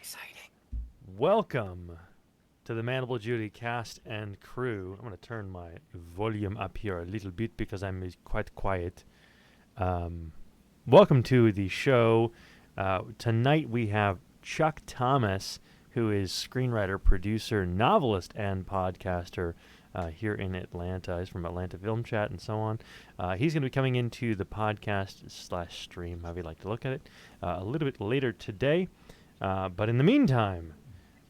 exciting. Welcome to the Mandible Judy cast and crew. I'm going to turn my volume up here a little bit because I'm quite quiet. Welcome to the show. Tonight we have Chuck Thomas, who is screenwriter, producer, novelist, and podcaster here in Atlanta. He's from Atlanta Film Chat and so on. He's going to be coming into the podcast / stream, however you like to look at it, a little bit later today. But in the meantime,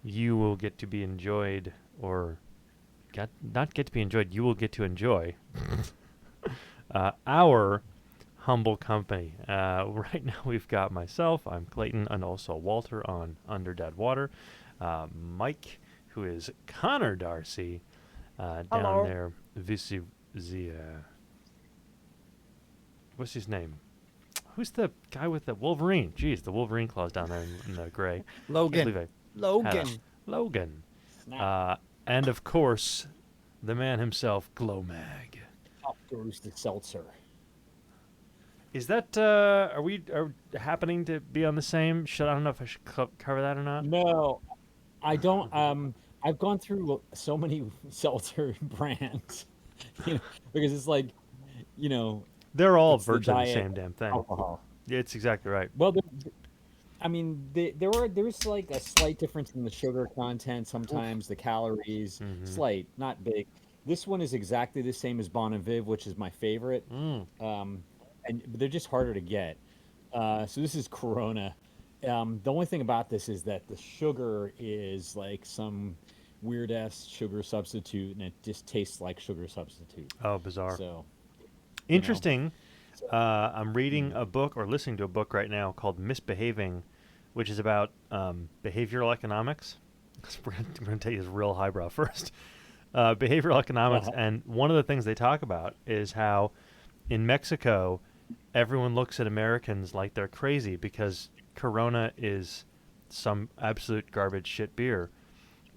you will get to be enjoyed, or not get to be enjoyed, you will get to enjoy our humble company. Right now we've got myself, I'm Clayton, and also Walter on Under Dead Water. Mike, who is Connor Darcy, down there. What's his name? Who's the guy with the Wolverine? Jeez, the Wolverine claws down there in the gray. Logan. Logan. And of course, the man himself, Glowmag. Up goes the seltzer. Is that, are we happening to be on the same? I don't know if I should cover that or not. No, I don't. I've gone through so many seltzer brands, because it's like, They're all it's virtually the same damn thing. alcohol. It's exactly right. Well, there's like a slight difference in the sugar content. Sometimes the calories, slight, not big. This one is exactly the same as Bon and Viv, which is my favorite. And they're just harder to get. So this is Corona. The only thing about this is that the sugar is like some weird ass sugar substitute, and it just tastes like sugar substitute. Oh, bizarre. So interesting. I'm reading a book or listening to a book right now called Misbehaving, which is about behavioral economics. We're going to take this real highbrow first. Behavioral economics, and one of the things they talk about is how in Mexico, everyone looks at Americans like they're crazy because Corona is some absolute garbage shit beer.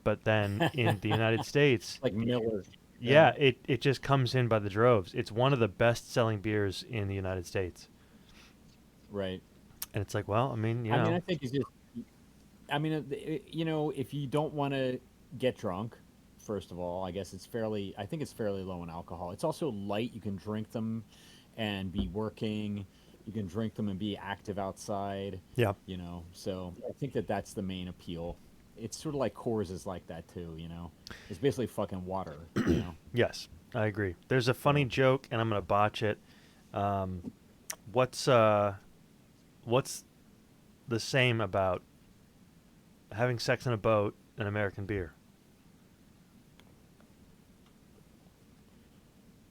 But then in the United States, like Miller. Yeah, it just comes in by the droves. It's one of the best-selling beers in the United States. Right. And it's like, well, I mean, I think it's just, if you don't want to get drunk, first of all, I think it's fairly low in alcohol. It's also light. You can drink them and be working. You can drink them and be active outside. Yeah. So I think that's the main appeal. It's sort of like Coors is like that too, It's basically fucking water, Yes, I agree. There's a funny joke, and I'm gonna botch it. What's the same about having sex in a boat and American beer?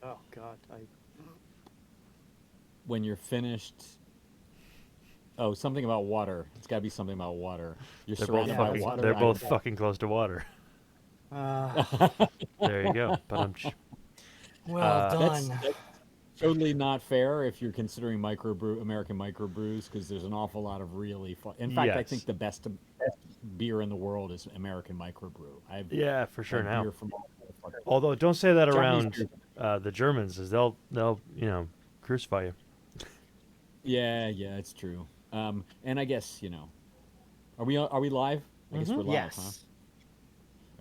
Oh God, when you're finished. Oh, something about water. It's got to be something about water. You're surrounded by water. They're both fucking close to water. There you go. well done. That's totally not fair if you're considering American microbrews, because there's an awful lot of really fun. In fact, I think the best beer in the beer is American microbrew. Yeah, for sure now. Beer from Although don't say that around the Germans, as they'll crucify you. Yeah, it's true. And I guess are we live? I guess we're live, Yes. Huh?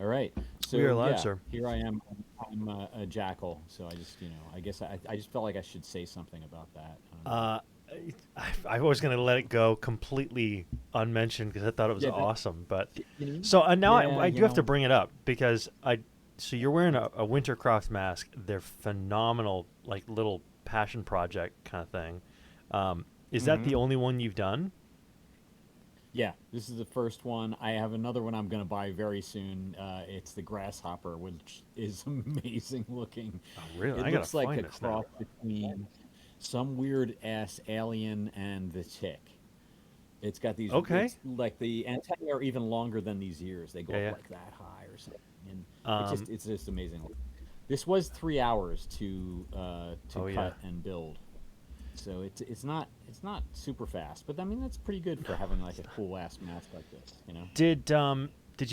All right. So We are live, sir. Here I am. I'm a jackal. So I just I guess I just felt like I should say something about that. I was going to let it go completely unmentioned because I thought it was awesome. But I do have to bring it up because so you're wearing a Wintercroft mask. They're phenomenal, like little passion project kind of thing. Is that the only one you've done? Yeah, this is the first one. I have another one I'm going to buy very soon. It's the Grasshopper, which is amazing looking. Oh, really? It looks like a cross between some weird ass alien and the Tick. It's got these. Okay. Like the antennae are even longer than these ears. They go up like that high or something. And it's just amazing. This was 3 hours to cut and build. So it's not super fast, but I mean that's pretty good for having like a cool ass mask like this, Did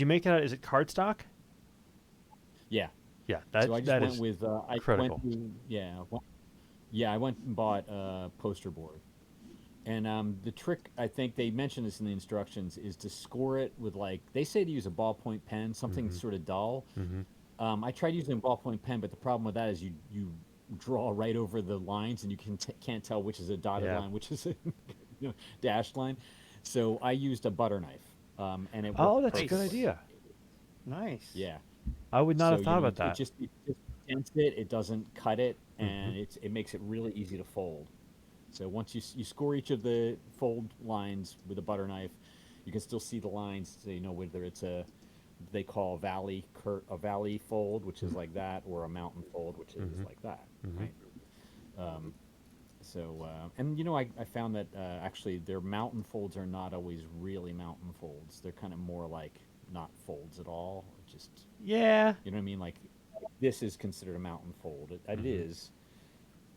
you make it out? Is it cardstock? Yeah. Yeah, so I just went with critical. I went and bought a poster board, And the trick, I think they mentioned this in the instructions, is to score it with like they say to use a ballpoint pen, something sort of dull. I tried using a ballpoint pen, but the problem with that is you draw right over the lines, and you can't tell which is a dotted line, which is a dashed line. So I used a butter knife, and it worked. Oh, that's a perfect. good idea. Nice. Yeah. I would not So have thought about it that. just dents it. It doesn't cut it, and it makes it really easy to fold. So once you score each of the fold lines with a butter knife, you can still see the lines, so you know whether it's they call a valley fold, which is like that, or a mountain fold, which is like that, right? And I found that actually their mountain folds are not always really mountain folds. They're kind of more like not folds at all. Just Yeah. you know what I mean? Like this is considered a mountain fold. It is,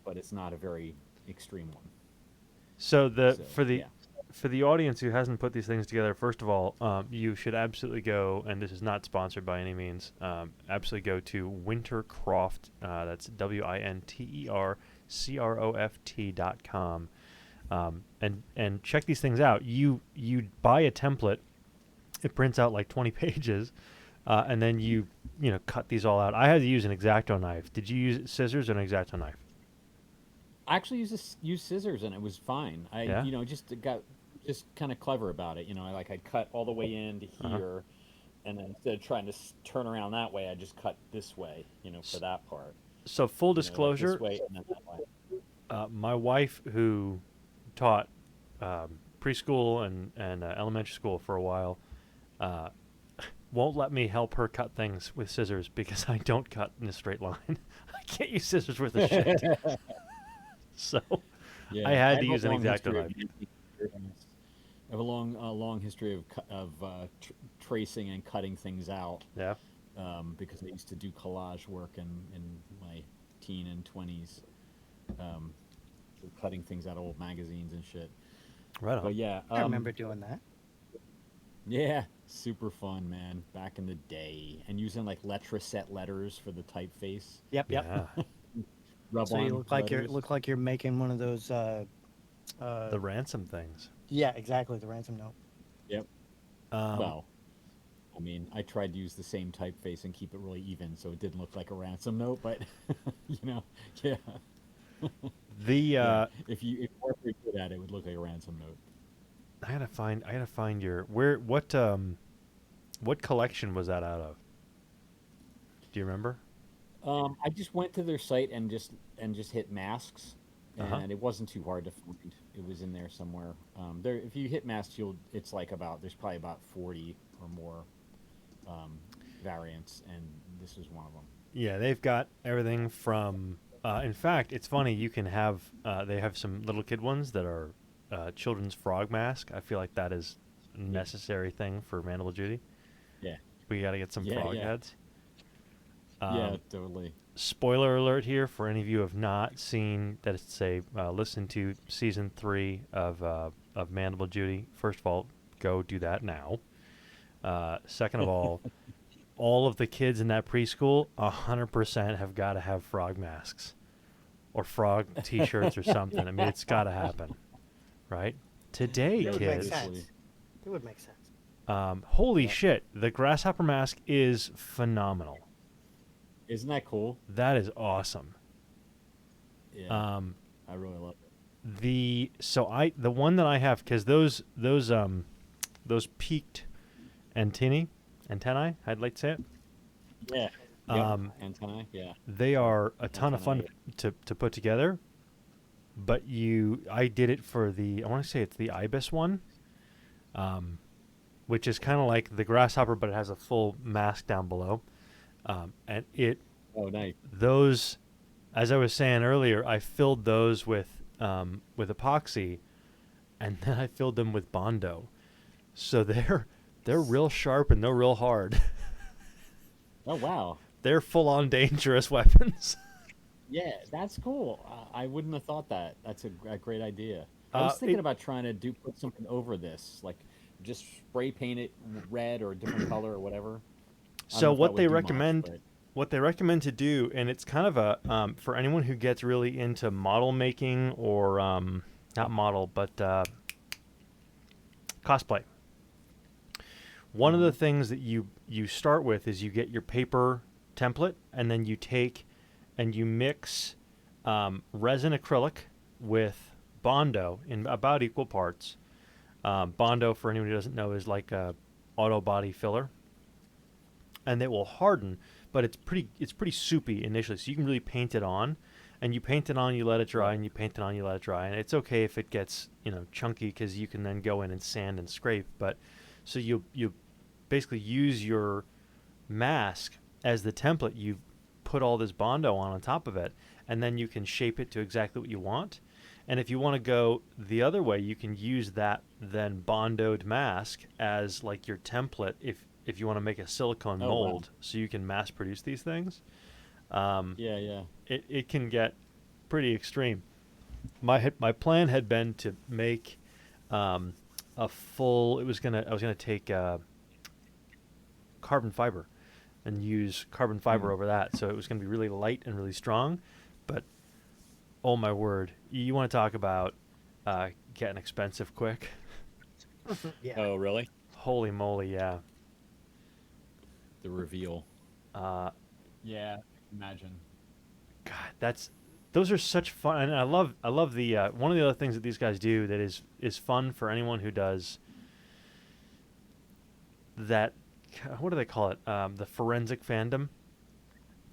but it's not a very extreme one. So yeah. for the audience who hasn't put these things together, first of all, you should absolutely go, and this is not sponsored by any means. Absolutely go to Wintercroft. That's WINTERCROFT.com, and check these things out. You buy a template. It prints out like 20 pages, and then you cut these all out. I had to use an X-Acto knife. Did you use scissors or an X-Acto knife? I actually used scissors, and it was fine. I just got kind of clever about it. I'd cut all the way into here, and then instead of trying to turn around that way, I just cut this way. For that part. So full Like disclosure, this way and then that way. my wife, who taught preschool and elementary school for a while, won't let me help her cut things with scissors because I don't cut in a straight line. I can't use scissors worth a shit. So Yeah, I had to have a use an long X-Acto history of knife. using- I have a long history of tracing and cutting things out. Yeah. Because I used to do collage work in my teen and 20s, cutting things out of old magazines and shit. Right on. But yeah, I remember doing that. yeah, super fun, man. Back in the day, and using like Letraset letters for the typeface. Yep. Yeah. So you Rub-on letters. look like you're making one of those. The ransom things. Yeah, exactly. The ransom note. Yep. Um, Well, I mean, I tried to use the same typeface and keep it really even, so it didn't look like a ransom note. But yeah. the If you were very good at it, it would look like a ransom note. I gotta find your what collection was that out of? Do you remember? I just went to their site and just hit masks, and it wasn't too hard to find. It was in there somewhere. If you hit masks, it's like there's probably about 40 or more variants, and this was one of them. Yeah, they've got everything from. In fact, it's funny. You can have. They have some little kid ones that are children's frog mask. I feel like that is a necessary thing for Mandible Judy. Yeah. We got to get some frog heads. Yeah, totally. Spoiler alert here for any of you who have not seen that. It's listen to season 3 of Mandible Judy. First of all, go do that now. Second of all of the kids in that preschool 100% have got to have frog masks or frog T-shirts or something. I mean, it's got to happen, right? Today, It would make kids. sense. It would make sense. Holy shit! The Grasshopper Mask is phenomenal. Isn't that cool? That is awesome. Yeah. I really love it. The one that I have, because those peaked antennae, I'd like to say it. Yeah. Antennae. Yeah. They are a ton of fun to put together. But I did it for I want to say it's the Ibis one, which is kind of like the Grasshopper, but it has a full mask down below. And Oh, nice. those, as I was saying earlier, I filled those with epoxy, and then I filled them with Bondo, so they're real sharp and they're real hard. Oh, wow. They're full on dangerous weapons. Yeah, that's cool. I wouldn't have thought that. That's a great idea. I was thinking about trying to put something over this, like just spray paint it red or a different color or whatever. So what they recommend. recommend, what they recommend to do, and it's kind of a for anyone who gets really into model making or not model, but cosplay. One of the things that you start with is you get your paper template, and then you take and you mix resin acrylic with Bondo in about equal parts. Bondo, for anyone who doesn't know, is like a auto body filler, and it will harden, but it's pretty soupy initially, so you can really paint it on. And you paint it on, you let it dry, and you paint it on, you let it dry. And it's okay if it gets, chunky, because you can then go in and sand and scrape. But so you basically use your mask as the template. You put all this Bondo on top of it, and then you can shape it to exactly what you want. And if you want to go the other way, you can use that then Bondoed mask as like your template if you want to make a silicone mold, so you can mass produce these things. Yeah. It can get pretty extreme. My plan had been to make a full. I was gonna take carbon fiber and use carbon fiber over that, so it was gonna be really light and really strong. But oh my word, you want to talk about getting expensive quick? Yeah. Oh, really? Holy moly, yeah. The reveal. Yeah, imagine. God, those are such fun, and I love the one of the other things that these guys do that is fun for anyone who does that. What do they call it? The forensic fandom,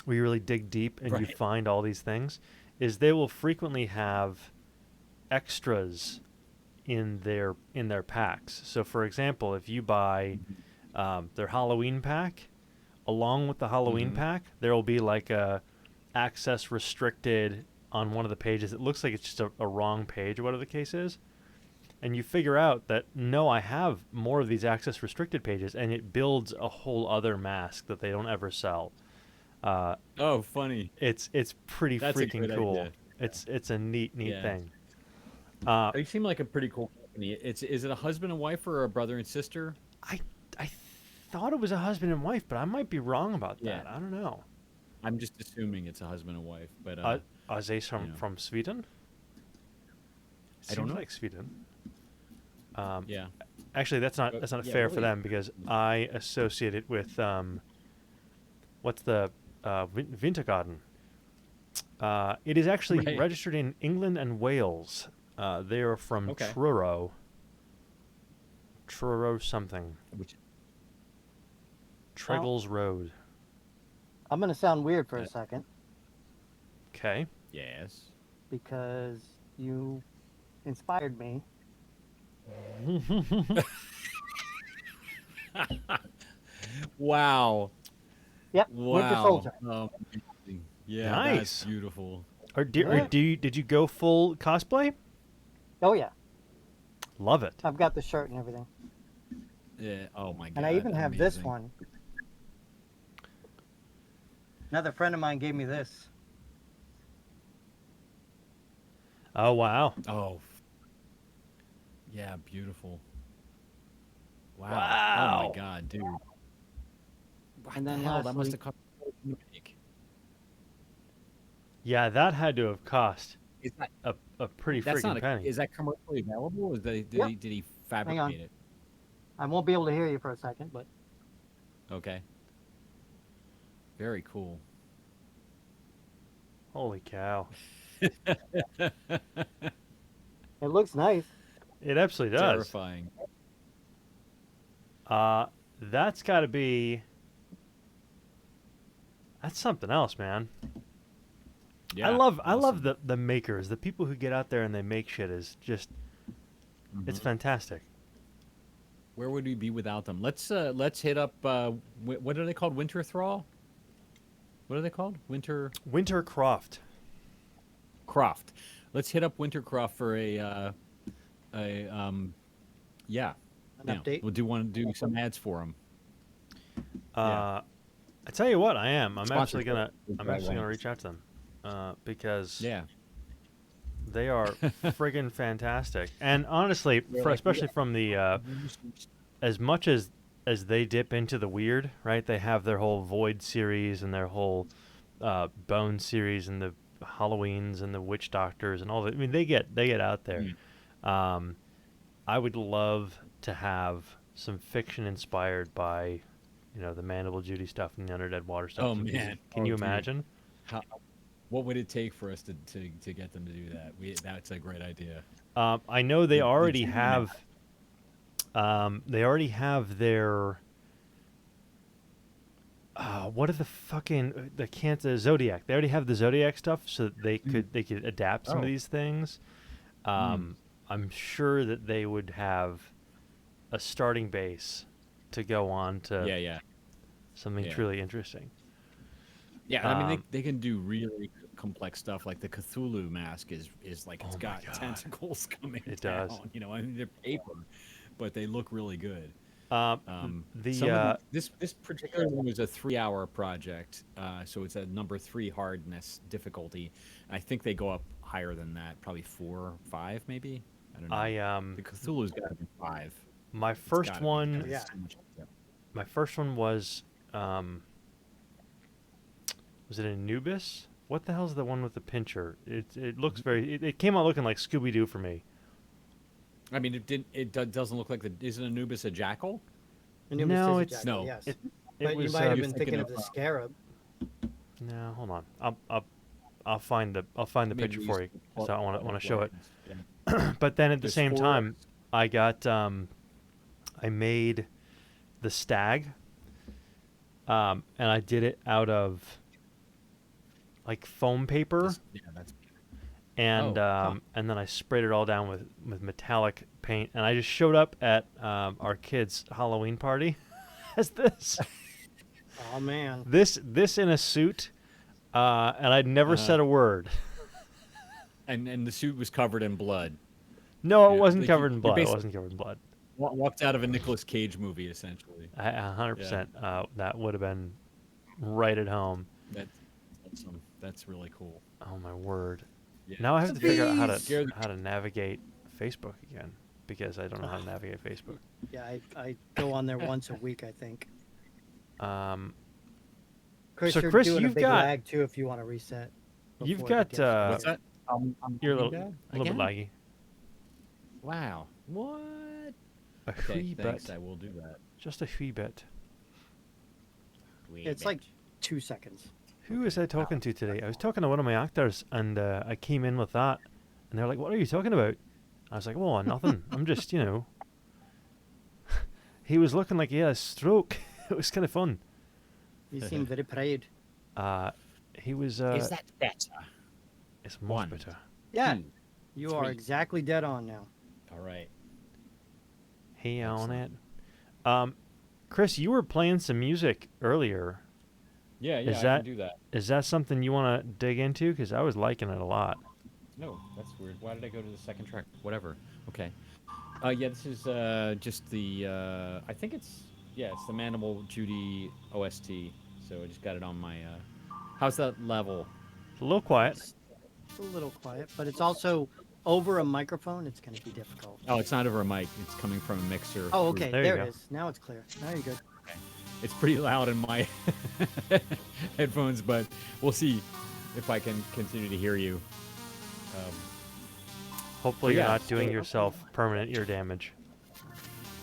where you really dig deep and you find all these things. Is they will frequently have extras in their packs. So, for example, if you buy their Halloween pack, along with the Halloween pack, there will be like a access restricted on one of the pages. It looks like it's just a wrong page, or whatever the case is. And you figure out that, no, I have more of these access restricted pages, and it builds a whole other mask that they don't ever sell. Oh, funny. It's pretty That's freaking a cool. idea. It's a neat thing. They seem like a pretty cool company. Is it a husband and wife or a brother and sister? I thought it was a husband and wife, but I might be wrong about that. Yeah. I don't know. I'm just assuming it's a husband and wife, but Are they from Sweden? I don't Seems know. like Sweden. Yeah. Actually, that's not fair for really. them, because I associate it with what's the Wintergarten. It is actually registered in England and Wales. They are from Truro. Truro something. Treggles Road. I'm going to sound weird for a second Okay. Yes. because you inspired me. Wow. Yep, Wow. Winter Soldier. Amazing. Yeah, Nice. that's beautiful. Did you go full cosplay? Oh, yeah. Love it. I've got the shirt and everything. Yeah. Oh my god. And I even have this amazing. one. Another friend of mine gave me this. Oh wow. Oh. Yeah, beautiful. Wow. Wow. Oh my god, dude. And then Hell, that must lastly- have cost to make. Yeah, that had to have cost Is that a pretty that's freaking not penny. is that commercially available? Is that, Yep. did he on. fabricate it? I won't be able to hear you for a second, but Okay. Very cool. Holy cow. it looks nice. It absolutely does. Terrifying. That's got to be. That's something else, man. Yeah. I love awesome. the makers, the people who get out there and they make shit. Is just it's fantastic. Where would we be without them? Let's hit up what are they called? Winter Thrall? What are they called? Wintercroft. Croft. Let's hit up Wintercroft for yeah. An update. We'll want to do some ads for them. I tell you what, I'm Sponsored actually by gonna Winter. reach out to them because Yeah. they are friggin' fantastic. And honestly, especially from the as much as they dip into the weird, right? They have their whole Void series and their whole Bone series and the Halloweens and the Witch Doctors and all that. I mean, they get out there. I would love to have some fiction inspired by, the Mandible Judy stuff and the Underdead Water stuff. Oh, man. Can you dude. imagine? What would it take for us to get them to do that? That's a great idea. I know they already Judy have. They already have their. What are the fucking the Zodiac? They already have the Zodiac stuff, so that they could adapt some of these things. I'm sure that they would have a starting base to go on to something truly interesting. Yeah, I mean they can do really complex stuff. Like the Cthulhu mask is like it's got tentacles coming down. It does. I mean they're paper, but they look really good. This particular one was a 3-hour project, so it's a number 3 hardness difficulty. I think they go up higher than that, probably 4 or 5 maybe. I don't know. The Cthulhu's got to be 5. My first one. Yeah. My first one was it Anubis? What the hell's the one with the pincher? It looks very. It came out looking like Scooby Doo for me. I mean, it doesn't look like isn't Anubis a jackal? Anubis No, is a it's jackal, no. Yes. It But was. you might have you're been thinking thinking of of, the scarab. No, hold on. I'll find the Maybe picture we for you. used to So I want to show it. Yeah. But then at the There's same 4 time, I got I made the stag, and I did it out of like foam paper, That's and and then I sprayed it all down with metallic paint, and I just showed up at our kids' Halloween party as this. Oh man. This in a suit, and I'd never said a word. and the suit was covered in blood. No, it Yeah, wasn't like covered you in blood. It basically- wasn't covered in blood. Walked out of a Nicolas Cage movie, essentially. 100%. That would have been right at home. That's awesome. That's really cool. Oh my word! Yeah. Now I have to figure out Bees! how to navigate Facebook again, because I don't know how to navigate Facebook. Yeah, I go on there once a week, I think. Chris, So you're Chris, doing you've a big got- lag too if you want to reset. You've before it got, gets- What's that? You're a doing little that bit again? laggy. Wow. What? A Okay, wee thanks. bit. I will do that. Just a wee bit. It's like 2 seconds. Who was I talking to today? I was talking to one of my actors, and I came in with that, and they're like, "What are you talking about?" I was like, "Well, nothing. I'm just, He was looking like he had a stroke. It was kind of fun. You seem very proud. He was. Is that better? It's much One. better. Yeah, Two, you are 3. exactly dead on now. All right. Hey on it. Chris, you were playing some music earlier. Yeah, Is I that- can do that. Is that something you want to dig into? Because I was liking it a lot. No, that's weird. Why did I go to the second track? Whatever. Okay. Yeah, this is just the. I think it's the Mandible Judy OST. So I just got it on my. How's that level? It's a little quiet. It's a little quiet, but it's also over a microphone. It's going to be difficult. Oh, it's not over a mic. It's coming from a mixer. Oh, okay. There you There go. it is. Now it's clear. Now you're good. It's pretty loud in my headphones, but we'll see if I can continue to hear you. Hopefully, you're yeah, not doing so- yourself permanent ear damage.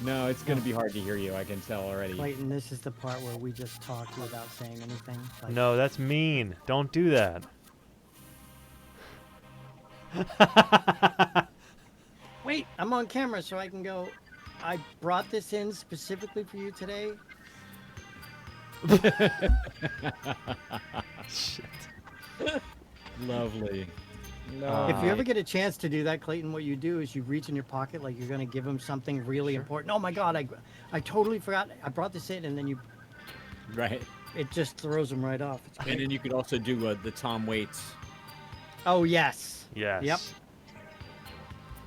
No, it's going to be hard to hear you. I can tell already. Clayton, this is the part where we just talk without saying anything. Like, No, that's mean. Don't do that. Wait, I'm on camera, so I can go. I brought this in specifically for you today. Shit. Lovely. If you ever get a chance to do that, Clayton, what you do is you reach in your pocket like you're going to give him something really important. Oh my God, I totally forgot. I brought this in, and then Right. it just throws him right off. It's And great. then you could also do the Tom Waits. Oh yes. Yes. Yep.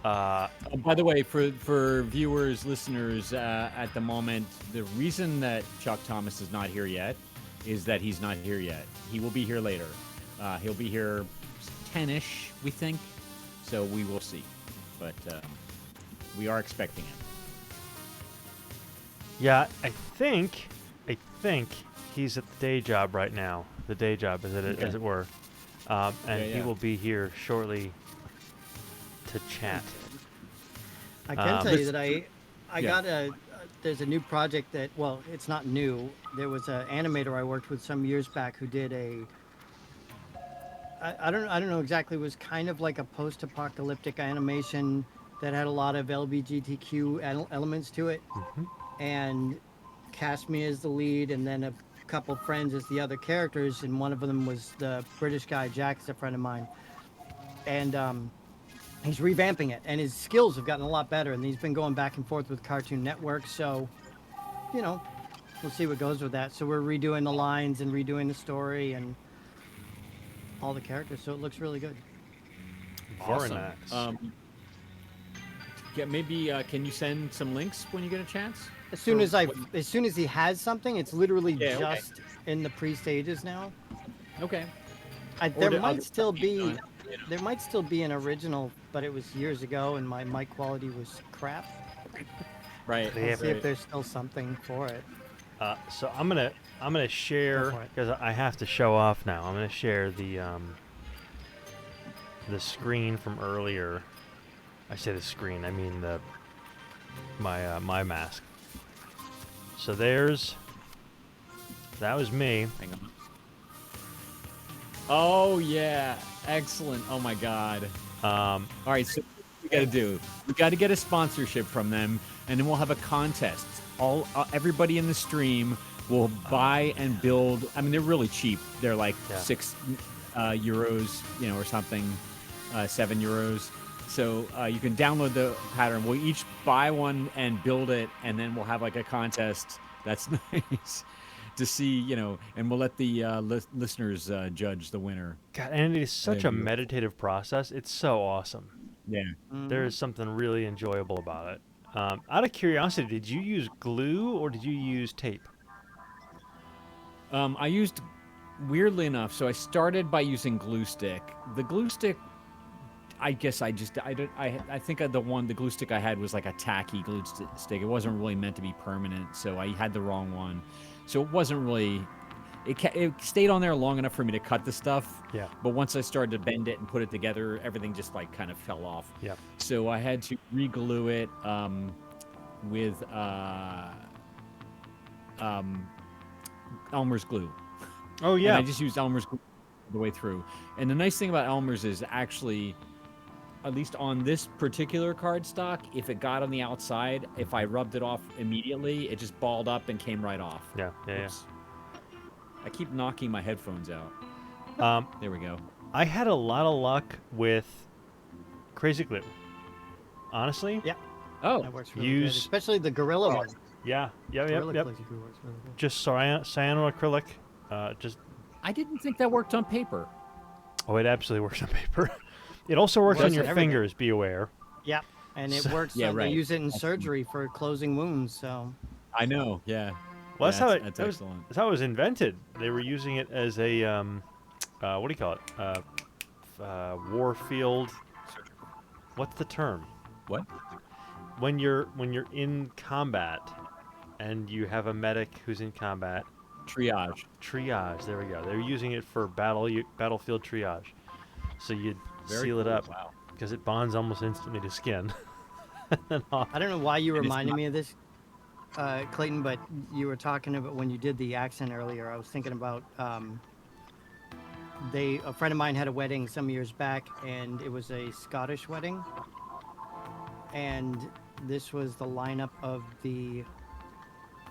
By the way, for viewers, listeners, at the moment, the reason that Chuck Thomas is not here yet is that he's not here yet. He will be here later. He'll be here 10-ish, we think. So we will see. But we are expecting him. Yeah, I think he's at the day job right now. The day job, as it were, and he Yeah. will be here shortly to chat. I can tell you that I yeah. got there's a new project that, well, it's not new. There was an animator I worked with some years back who did I don't know exactly, it was kind of like a post-apocalyptic animation that had a lot of LGBTQ elements to it, and cast me as the lead, and then a couple friends as the other characters, and one of them was the British guy, Jack, is a friend of mine, and he's revamping it, and his skills have gotten a lot better, and he's been going back and forth with Cartoon Network, so, you know, we'll see what goes with that. So we're redoing the lines and redoing the story and all the characters, so it looks really good. Very Awesome. nice. Yeah, maybe can you send some links when you get a chance? As soon Or as as soon as he has something, it's literally Yeah, okay. just in the pre-stages now. Okay. There the might other still stuff be you've done, there might still be an original, but it was years ago, and my mic quality was crap. Right. Yeah, I'll see right. if there's still something for it. So I'm gonna share, for it. because I have to show off now. I'm gonna share the screen from earlier. I say the screen, I mean my mask. So that was me. Hang on. Oh yeah, excellent. Oh my God. All right, so what we got to do? We got to get a sponsorship from them, and then we'll have a contest. Everybody in the stream will buy and build. I mean, they're really cheap. They're like €6, or something, €7. So you can download the pattern. We'll each buy one and build it, and then we'll have like a contest. That's nice to see, and we'll let the listeners judge the winner. God, and it is such a Maybe. meditative process. It's so awesome. Yeah. There is something really enjoyable about it. Out of curiosity, did you use glue or did you use tape? I used, weirdly enough, so I started by using glue stick. The glue stick, I guess I think the glue stick I had was like a tacky glue stick. It wasn't really meant to be permanent, so I had the wrong one. So it wasn't really, it stayed on there long enough for me to cut the stuff. Yeah. But once I started to bend it and put it together, everything just like kind of fell off. Yeah. So I had to re-glue it with Elmer's glue. Oh yeah. And I just used Elmer's glue the way through. And the nice thing about Elmer's is actually, at least on this particular cardstock, if it got on the outside, if I rubbed it off immediately, it just balled up and came right off. Yeah. Oops. I keep knocking my headphones out. There we go. I had a lot of luck with Crazy Glue. Honestly. Yeah. Oh. That works really good, especially the Gorilla one. Yeah. Gorilla Yep. Crazy Glue works really good. Just cyanoacrylic. Just. I didn't think that worked on paper. Oh, it absolutely works on paper. It also works on your fingers. Be aware. Yeah, and it works. Yeah, right. They use it in surgery for closing wounds. So. I know. Yeah. Well, that's excellent. That's how it was invented. They were using it as a what do you call it? Warfield. What's the term? What? When you're in combat, and you have a medic who's in combat. Triage. Triage. There we go. They're using it for battlefield triage. So you seal it up because it bonds almost instantly to skin. I don't know why you reminded me of this, Clayton, but you were talking about when you did the accent earlier. I was thinking about a friend of mine had a wedding some years back, and it was a Scottish wedding, and this was the lineup of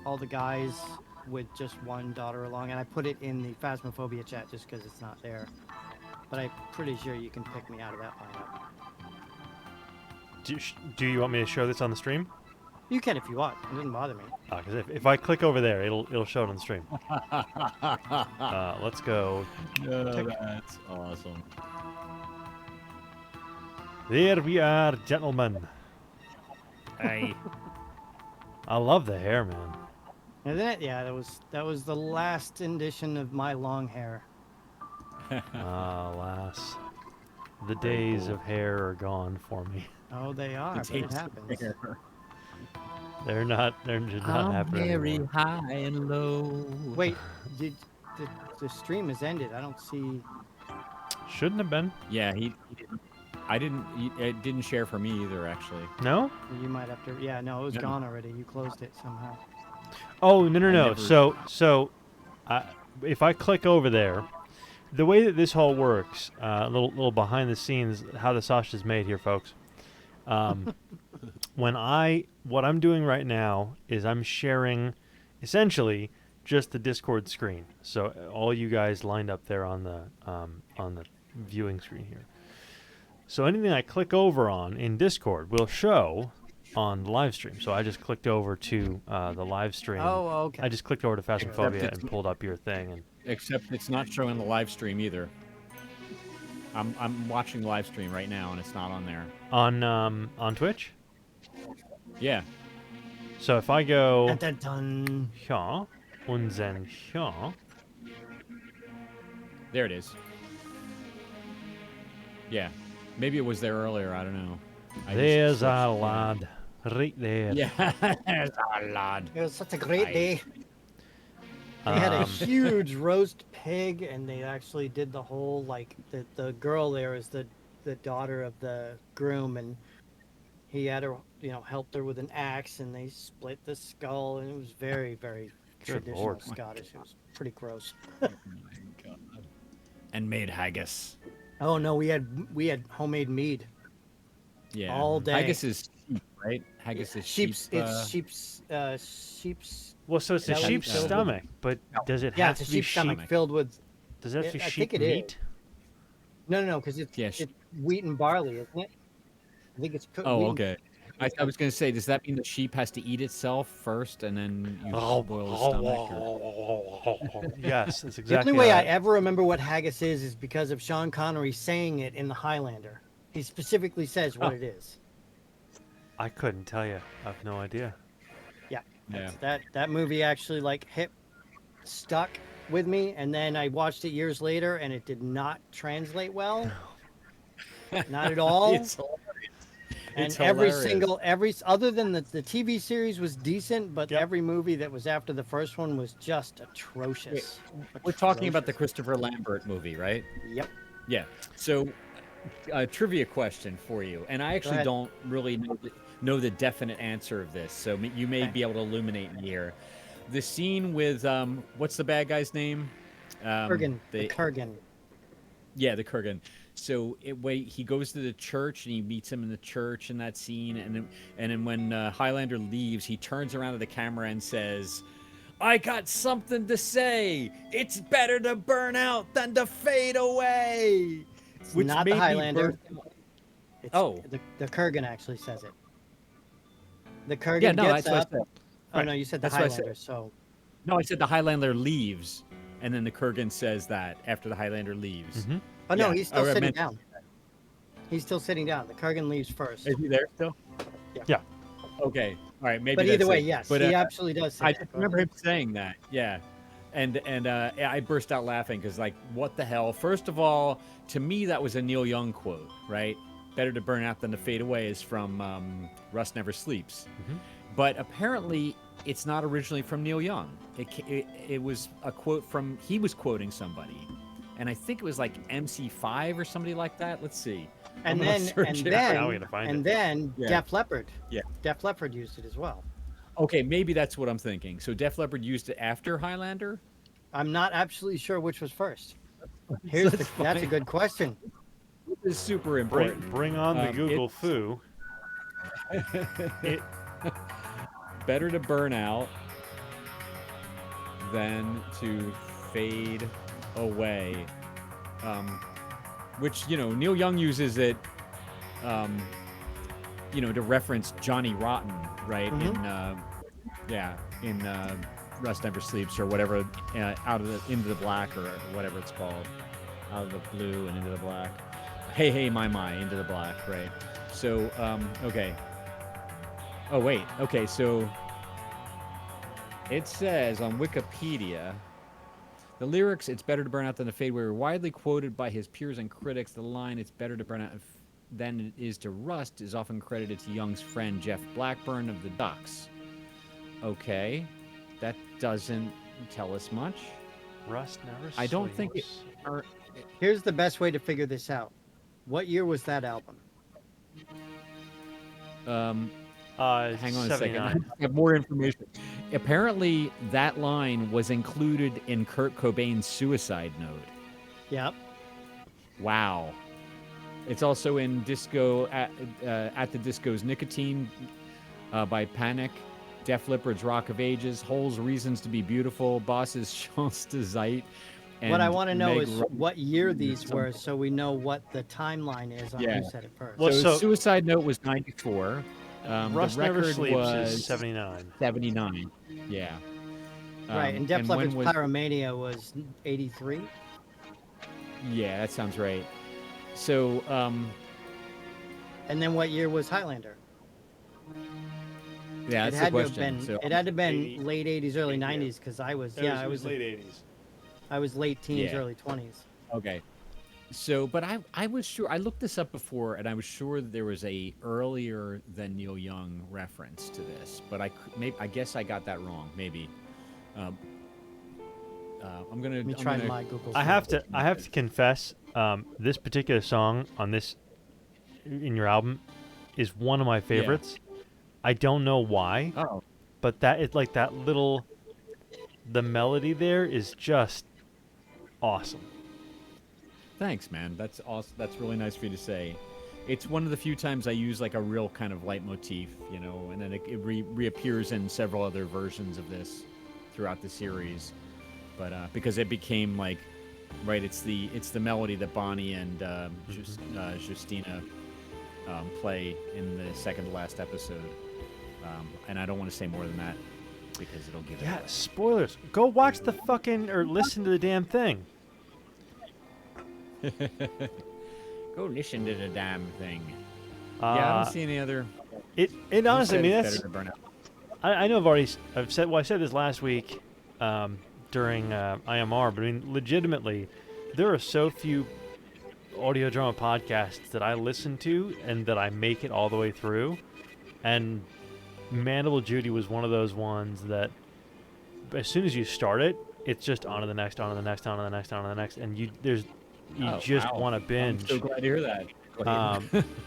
all the guys with just one daughter along, and I put it in the Phasmophobia chat just because it's not there. But I'm pretty sure you can pick me out of that lineup. Do you want me to show this on the stream? You can if you want. It doesn't bother me. Because if I click over there, it'll show it on the stream. Let's go. That's awesome. There we are, gentlemen. Hey. I love the hair, man. Isn't it? Yeah, that was the last edition of my long hair. Alas. The days of hair are gone for me. Oh, they are, but it happens. They're just not happening anymore. High and low. Wait, the stream has ended. I don't see. Shouldn't have been. Yeah, he didn't. It didn't share for me either, actually. No? You might have to. Yeah, no, it was No. gone already. You closed it somehow. Oh, no. never- So, if I click over there, the way that this all works, a little behind the scenes, how the sausage is made here, folks. What I'm doing right now is I'm sharing, essentially, just the Discord screen. So all you guys lined up there on the viewing screen here. So anything I click over on in Discord will show on the live stream. So I just clicked over to the live stream. Oh, okay. I just clicked over to Phasmophobia and pulled up your thing. And Except it's not showing the live stream either. I'm watching the live stream right now, and it's not on there. on Twitch. Yeah. So if I go Dun, dun, dun. here, und then here, There it is. Yeah. Maybe it was there earlier. I don't know. there's our lad, right there. Yeah, there's our lad. It was such a great Aye. day. They had a Um, huge roast pig, and they actually did the whole like the girl there is the daughter of the groom, and he had her helped her with an axe, and they split the skull, and it was very very Good traditional Lord. Scottish. It was pretty gross. And made haggis. Oh no, we had homemade mead. Yeah. All day. Haggis is sheep, right? Haggis is Sheep's sheep. it's sheep's. Well, so it's a That would- sheep's that would- stomach, but does it Yeah, have it's a to be sheep's stomach sheep? filled with. Does it have to be I sheep think it is. meat? No, because it's Yeah, sh- it's wheat and barley, isn't it? I think it's cooked. Oh, wheat and- okay. I was going to say, does that mean the sheep has to eat itself first, and then you Oh, boil the stomach? Or... Yes, that's The exactly. only way I right. ever remember what haggis is because of Sean Connery saying it in The Highlander. He specifically says what Oh. it is. I couldn't tell you. I have no idea. Yeah. Yeah. That movie actually stuck with me, and then I watched it years later, and it did not translate well. Not at all. It's hilarious. And It's every hilarious. other than the TV series was decent, but Yep. every movie that was after the first one was just atrocious. We're talking about the Atrocious. Christopher Lambert movie, right? Yep. Yeah. So, a trivia question for you, and I actually ahead. don't really know the definite answer of this, so you may Okay. be able to illuminate me here. The scene with what's the bad guy's name? Kurgan. The the- Kurgan. Yeah, the Kurgan. So he goes to the church and he meets him in the church in that scene, and then when Highlander leaves, he turns around to the camera and says, "I got something to say. It's better to burn out than to fade away." It's Which not made the me Highlander. It's, Oh. the Kurgan actually says it. The Kurgan Yeah, no, gets that's what I up. said. Oh no, you said the That's what I said. Highlander. So No, I said the Highlander leaves, and then the Kurgan says that after the Highlander leaves. Mhm. oh no, Yeah, he's still I sitting meant- down. He's still sitting down. The Kurgan leaves first. Is he there still? Yeah. Okay. All right. Maybe. But that's either way, it. yes, But he absolutely does. Say I that. just Go remember ahead. him saying that. Yeah. And I burst out laughing because what the hell? First of all, to me that was a Neil Young quote, right? Better to burn out than to fade away is from Rust Never Sleeps. Mhm. But apparently it's not originally from Neil Young. It was a quote from, he was quoting somebody. And I think it was like MC5 or somebody like that. Let's see. And I'm gonna then search and it. Now we then gotta find and it. then Yeah. Def Leppard. Yeah. Def Leppard used it as well. Okay, maybe that's what I'm thinking. So Def Leppard used it after Highlander? I'm not absolutely sure which was first. That's a good question. This is super important. Bring on the Um, Google it's- foo. Better to burn out than to fade away. Which, Neil Young uses it, to reference Johnny Rotten, right? In Rust Never Sleeps or whatever, Into the Black or whatever it's called. Out of the blue and into the black. Hey, hey, my, into the black, right? So, okay. Oh, wait. Okay, so it says on Wikipedia, the lyrics, "It's better to burn out than to fade away," were widely quoted by his peers and critics. The line, "It's better to burn out than it is to rust," is often credited to Young's friend Jeff Blackburn of the Ducks. Okay, that doesn't tell us much. Rust never I don't think sleeps. Here's the best way to figure this out. What year was that album? Hang on a second. I 79. have more information. Apparently, that line was included in Kurt Cobain's suicide note. Yep. Wow. It's also in Disco at the Disco's Nicotine by Panic, Def Leppard's Rock of Ages, Hole's Reasons to Be Beautiful, Boss's Chance de Zeit. What I want to know Meg is Ro- what year these were, so we know what the timeline is on Yeah. who said it first. Well, So, so- Suicide Note was 94. Rust the Never record Sleeps was is 79. 79. Yeah. Right, and Def when Leppard's was- Pyromania was 83. Yeah, that sounds right. So, And then what year was Highlander? yeah, It that's had the to have question. been. So, It had to have been 80. late 80s, early 90s, because I was I was late 80s. I was late teens, Yeah. early 20s. okay. So, but I was sure, I looked this up before, and I was sure that there was a earlier than Neil Young reference to this, but I guess I got that wrong, maybe. I'm gonna. Let me I'm try gonna- my Google. I have search. to confess, this particular song on this in your album is one of my favorites. I don't know why, Oh, but that is like that little, the melody there is just awesome. thanks, man. That's awesome. That's really nice for you to say. It's one of the few times I use like a real kind of leitmotif, you know, and then it reappears in several other versions of this throughout the series. But because it became like, right, it's the melody that Bonnie and Justina play in the second to last episode. And I don't want to say more than that because it'll give it Yeah, away. spoilers. Go watch the fucking or listen to the damn thing. Go listen to the damn thing. Uh, Yeah, I don't see any other. It Who honestly, I said mean, it's that's better than Burnout? I know I've said I said this last week during IMR, but I mean, legitimately, there are so few audio drama podcasts that I listen to and that I make it all the way through, and Mandible Judy was one of those ones that as soon as you start it, it's just on to the next, on to the next, on to the next, on to the next, and you Oh, just wow. want to binge. I'm so glad to hear that.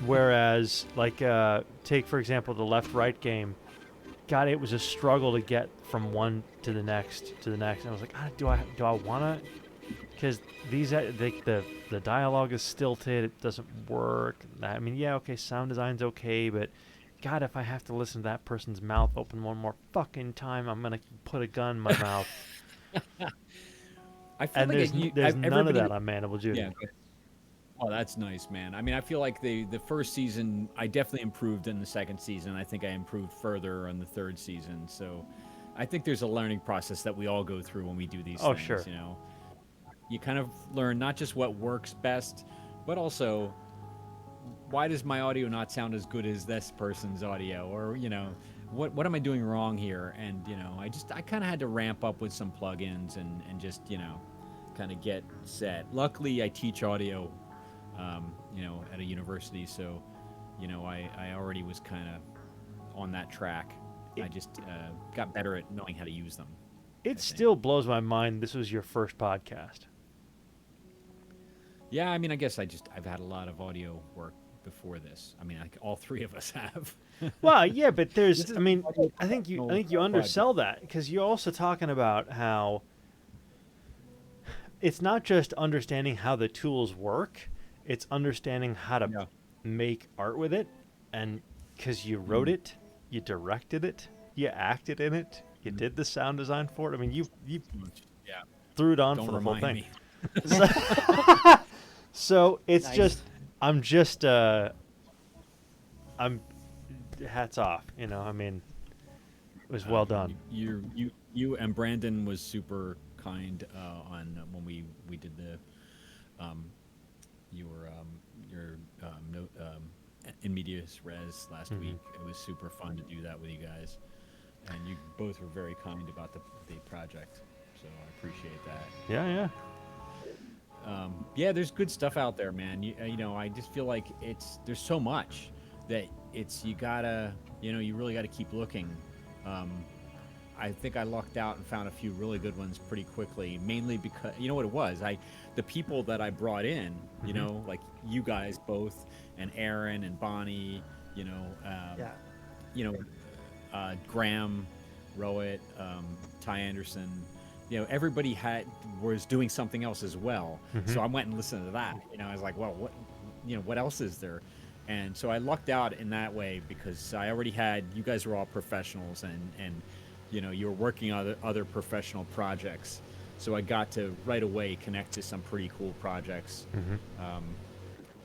Whereas, like, take for example the left-right game. God, it was a struggle to get from one to the next to the next. And I was like, do I want to? Because the dialogue is stilted. It doesn't work. I mean, yeah, okay, sound design's okay, but God, if I have to listen to that person's mouth open one more fucking time, I'm gonna put a gun in my mouth. I feel And like there's none of everybody- that on Mandible Judy. Yeah. Well, that's nice, man. I mean, I feel like the first season, I definitely improved in the second season. I think I improved further on the third season. So, I think there's a learning process that we all go through when we do these Oh, things. sure. You know, you kind of learn not just what works best, but also why does my audio not sound as good as this person's audio, or you know, what am I doing wrong here? And you know, I kind of had to ramp up with some plugins and just you know, kind of get set. Luckily, I teach audio, you know, at a university, so you know, I already was kind of on that track. I just got better at knowing how to use them. It think. still blows my mind. This was your first podcast. Yeah, I mean, I guess I've had a lot of audio work before this. I mean, like all three of us have. Well, yeah, but This there's. is I mean, audio I think you professional undersell that because you're also talking about how it's not just understanding how the tools work; it's understanding how to Yeah. make art with it, and because you wrote it, you directed it, you acted in it, you did the sound design for it. I mean, you Yeah. threw it on Don't for the whole remind thing. me. So it's Nice. I'm hats off, you know. I mean, it was well done. You and Brandon was super kind on when we did the your note in medias res last Mhm. week. It was super fun to do that with you guys, and you both were very kind about the project. So I appreciate that. Yeah. Yeah, there's good stuff out there, man. You know, I just feel like there's so much that you gotta, you know, you really gotta keep looking. I think I lucked out and found a few really good ones pretty quickly. Mainly because you know what it was. The people that I brought in, you know, like you guys both, and Aaron and Bonnie, you know, Yeah. you know, Graham, Rowett, Ty Anderson. You know, everybody was doing something else as well. So I went and listened to that. You know, I was like, well, what else is there? And so I lucked out in that way because I already had, you guys were all professionals and you know, you were working on other professional projects. So I got to right away connect to some pretty cool projects.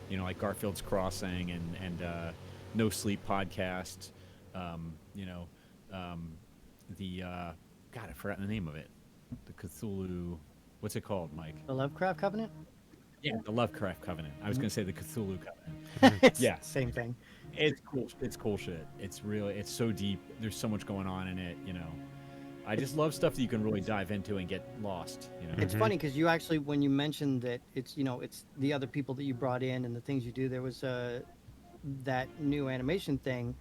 You know, like Garfield's Crossing and No Sleep Podcast. You know, God, I forgot the name of it. The Cthulhu, what's it called, Mike? The Lovecraft Covenant? Yeah, the Lovecraft Covenant. I was going to say the Cthulhu Covenant. It's Yeah. same thing. It's cool. It's cool shit. It's so deep. There's so much going on in it, you know. I just love stuff that you can really dive into and get lost, you know. It's funny because you actually, when you mentioned that it's, you know, it's the other people that you brought in and the things you do, there was that new animation thing.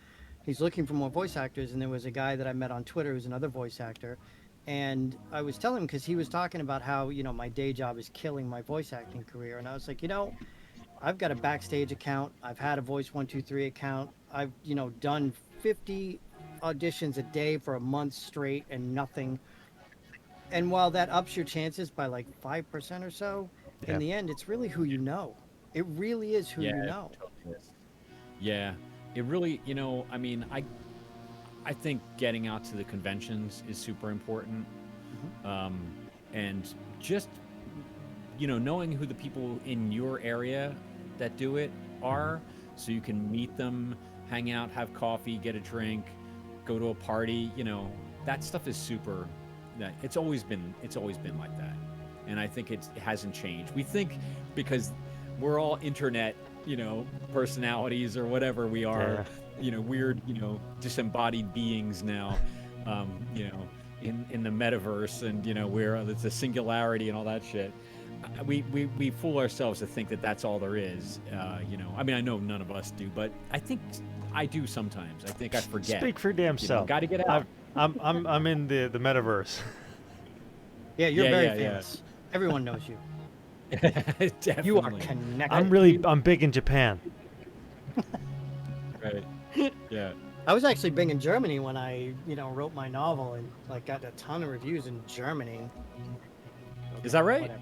He's looking for more voice actors, and there was a guy that I met on Twitter who's another voice actor. And I was telling him, because he was talking about how, you know, my day job is killing my voice acting career. And I was like, you know, I've got a Backstage account. I've had a Voice 123 account. I've, you know, done 50 auditions a day for a month straight and nothing. And while that ups your chances by like 5% or so, in the end, it's really who you know. It really is who you know. Totally is. Yeah, it really, you know, I mean, I think getting out to the conventions is super important. And just, you know, knowing who the people in your area that do it are, so you can meet them, hang out, have coffee, get a drink, go to a party, you know, that stuff is super, it's always been like that. And I think it hasn't changed. We think because we're all internet, you know, personalities or whatever we are, you know, weird, you know, disembodied beings now, you know, in the metaverse, and you know, it's a singularity and all that shit. We fool ourselves to think that that's all there is. You know, I mean, I know none of us do, but I think I do sometimes. I think I forget. Speak for your damn self. Got to get out. I'm in the metaverse. Yeah, you're very yeah. famous. Everyone knows you. Definitely. You are connected. I'm big in Japan. Right. Yeah. I was actually big in Germany when I, you know, wrote my novel and like got a ton of reviews in Germany. Is that right? Whatever.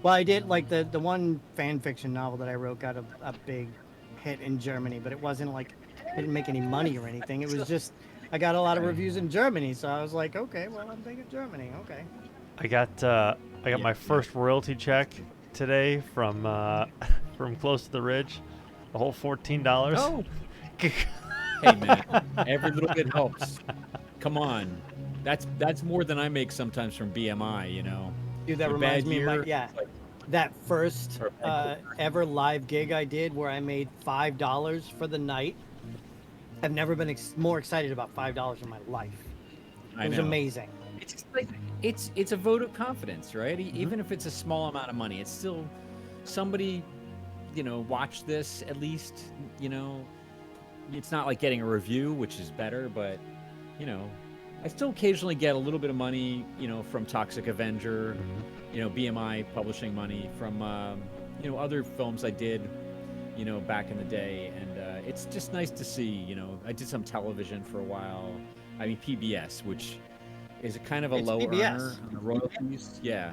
Well, I did like the one fan fiction novel that I wrote got a big hit in Germany, but it wasn't like, it didn't make any money or anything. It was just, I got a lot of reviews in Germany, so I was like, okay, well, I'm big in Germany. Okay. I got my first royalty check today from Close to the Ridge, the whole $14. Oh. Hey man, every little bit helps. Come on, that's more than I make sometimes from BMI. You know. Dude, that A reminds bad me of my, year, like, that first ever live gig I did where I made $5 for the night. I've never been more excited about $5 in my life. It was amazing. It's just like it's a vote of confidence, right? Even if it's a small amount of money, it's still somebody, you know, watch this at least. You know, it's not like getting a review, which is better, but you know, I still occasionally get a little bit of money, you know, from Toxic Avenger, you know, BMI publishing money from, you know, other films I did, you know, back in the day. And it's just nice to see, you know, I did some television for a while. I mean, PBS, which is a kind of a low earner on the royalties. Yeah.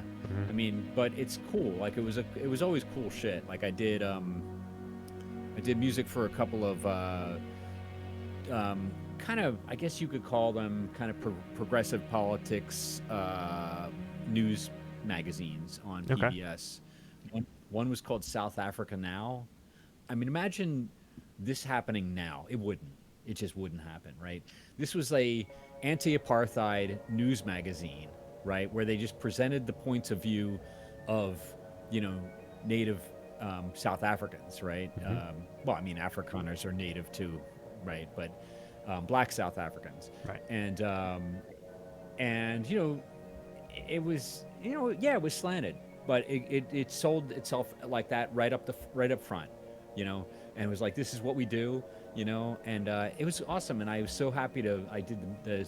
I mean, but it's cool. Like it was always cool shit. Like I did music for a couple of, kind of, I guess you could call them kind of progressive politics news magazines on PBS. One was called South Africa Now. I mean, imagine this happening now. It just wouldn't happen, right? This was a anti-apartheid news magazine, right, where they just presented the points of view of, you know, native South Africans, right? Well, I mean, Afrikaners are native too, right? But Black South Africans, right? And you know, it was, you know, yeah, it was slanted, but it sold itself like that right up front, you know, and it was like, this is what we do, you know, and it was awesome, and I was so happy I did the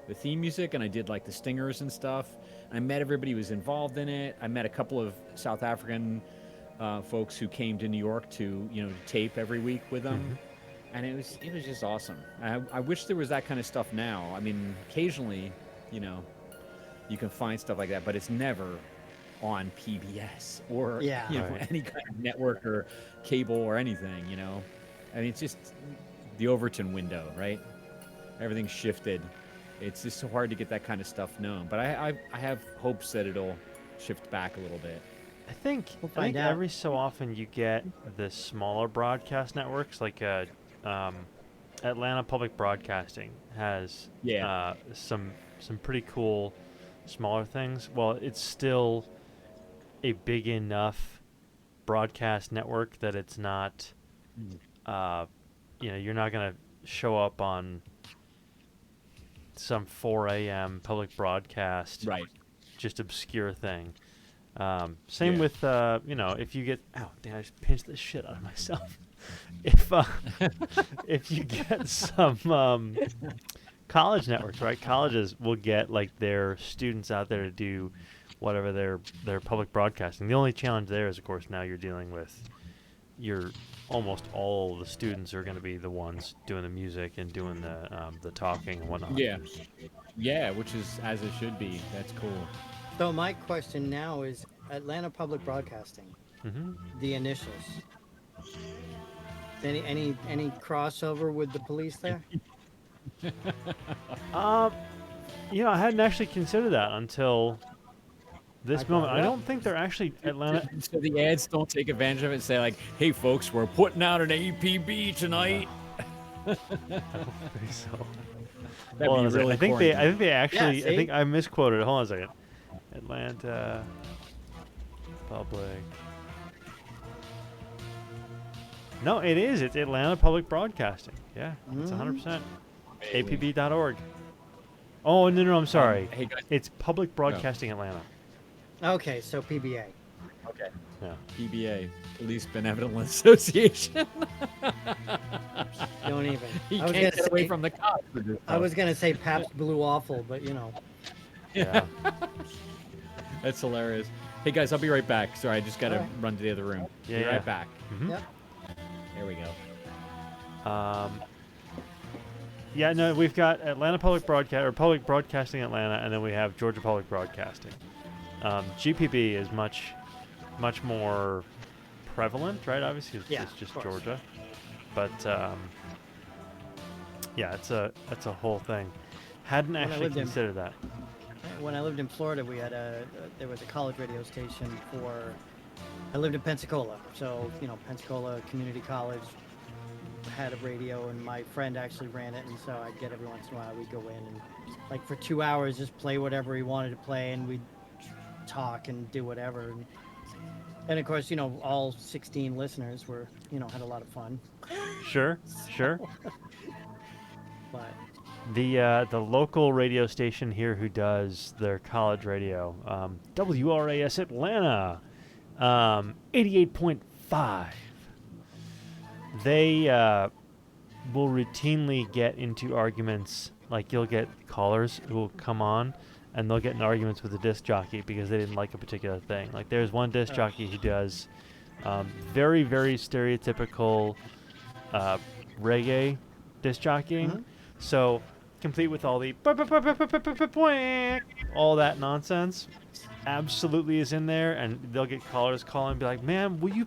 the theme music, and I did like the stingers and stuff. I met everybody who was involved in it. I met a couple of South African folks who came to New York to tape every week with them, and it was just awesome. I wish there was that kind of stuff now. I mean, occasionally, you can find stuff like that, but it's never on PBS or any kind of network or cable or anything. I mean, it's just the Overton window, right? Everything's shifted. It's just so hard to get that kind of stuff known. But I have hopes that it'll shift back a little bit. I think every so often you get the smaller broadcast networks, like Atlanta Public Broadcasting has some pretty cool smaller things. Well, it's still a big enough broadcast network that it's not, you're not going to show up on some 4 a.m. public broadcast, right? Just obscure thing. Same with, if you get, I just pinched the shit out of myself. If you get some college networks, right? Colleges will get like their students out there to do whatever their public broadcasting. The only challenge there is, of course, now you're dealing with almost all the students are going to be the ones doing the music and doing the talking and whatnot. Yeah, which is as it should be. That's cool. So my question now is Atlanta Public Broadcasting, the initials. Any crossover with the police there? I hadn't actually considered that until this moment. I don't think they're actually Atlanta. So the ads don't take advantage of it and say like, "Hey, folks, we're putting out an APB tonight." I don't think so. That'd be really I think they actually. Yeah, I think I misquoted. Hold on a second. Atlanta Public. No, it is. It's Atlanta Public Broadcasting. Yeah, it's 100%. APB.org. Oh, no, I'm sorry. Hey guys. It's Public Broadcasting Atlanta. Okay, so PBA. Okay. Yeah. PBA, Police Benevolent Association. Don't even. You I was can't gonna get away say- from the cops. I was gonna say Pabst Blue Awful, but Yeah. That's hilarious. Hey guys, I'll be right back. Sorry, I just gotta Alright. run to the other room. Yeah, Be yeah. right back. Mhm. Yep. There we go. Yeah, no, we've got Atlanta Public Public Broadcasting Atlanta, and then we have Georgia Public Broadcasting. GPB is much more prevalent, right? Obviously, it's just of course. Georgia, but that's a whole thing. Hadn't I actually lived in- considered that. When I lived in Florida, we had there was a college radio station for. I lived in Pensacola, so Pensacola Community College had a radio, and my friend actually ran it, and so I'd get every once in a while we'd go in and like for 2 hours just play whatever he wanted to play, and we'd talk and do whatever, and of course all 16 listeners were had a lot of fun, Sure. but The local radio station here who does their college radio, WRAS Atlanta, 88.5. They will routinely get into arguments. Like you'll get callers who will come on and they'll get in arguments with the disc jockey because they didn't like a particular thing. Like there's one disc jockey who does very, very stereotypical reggae disc jockeying. So complete with all the all that nonsense absolutely is in there, and they'll get callers calling and be like, "Man, will you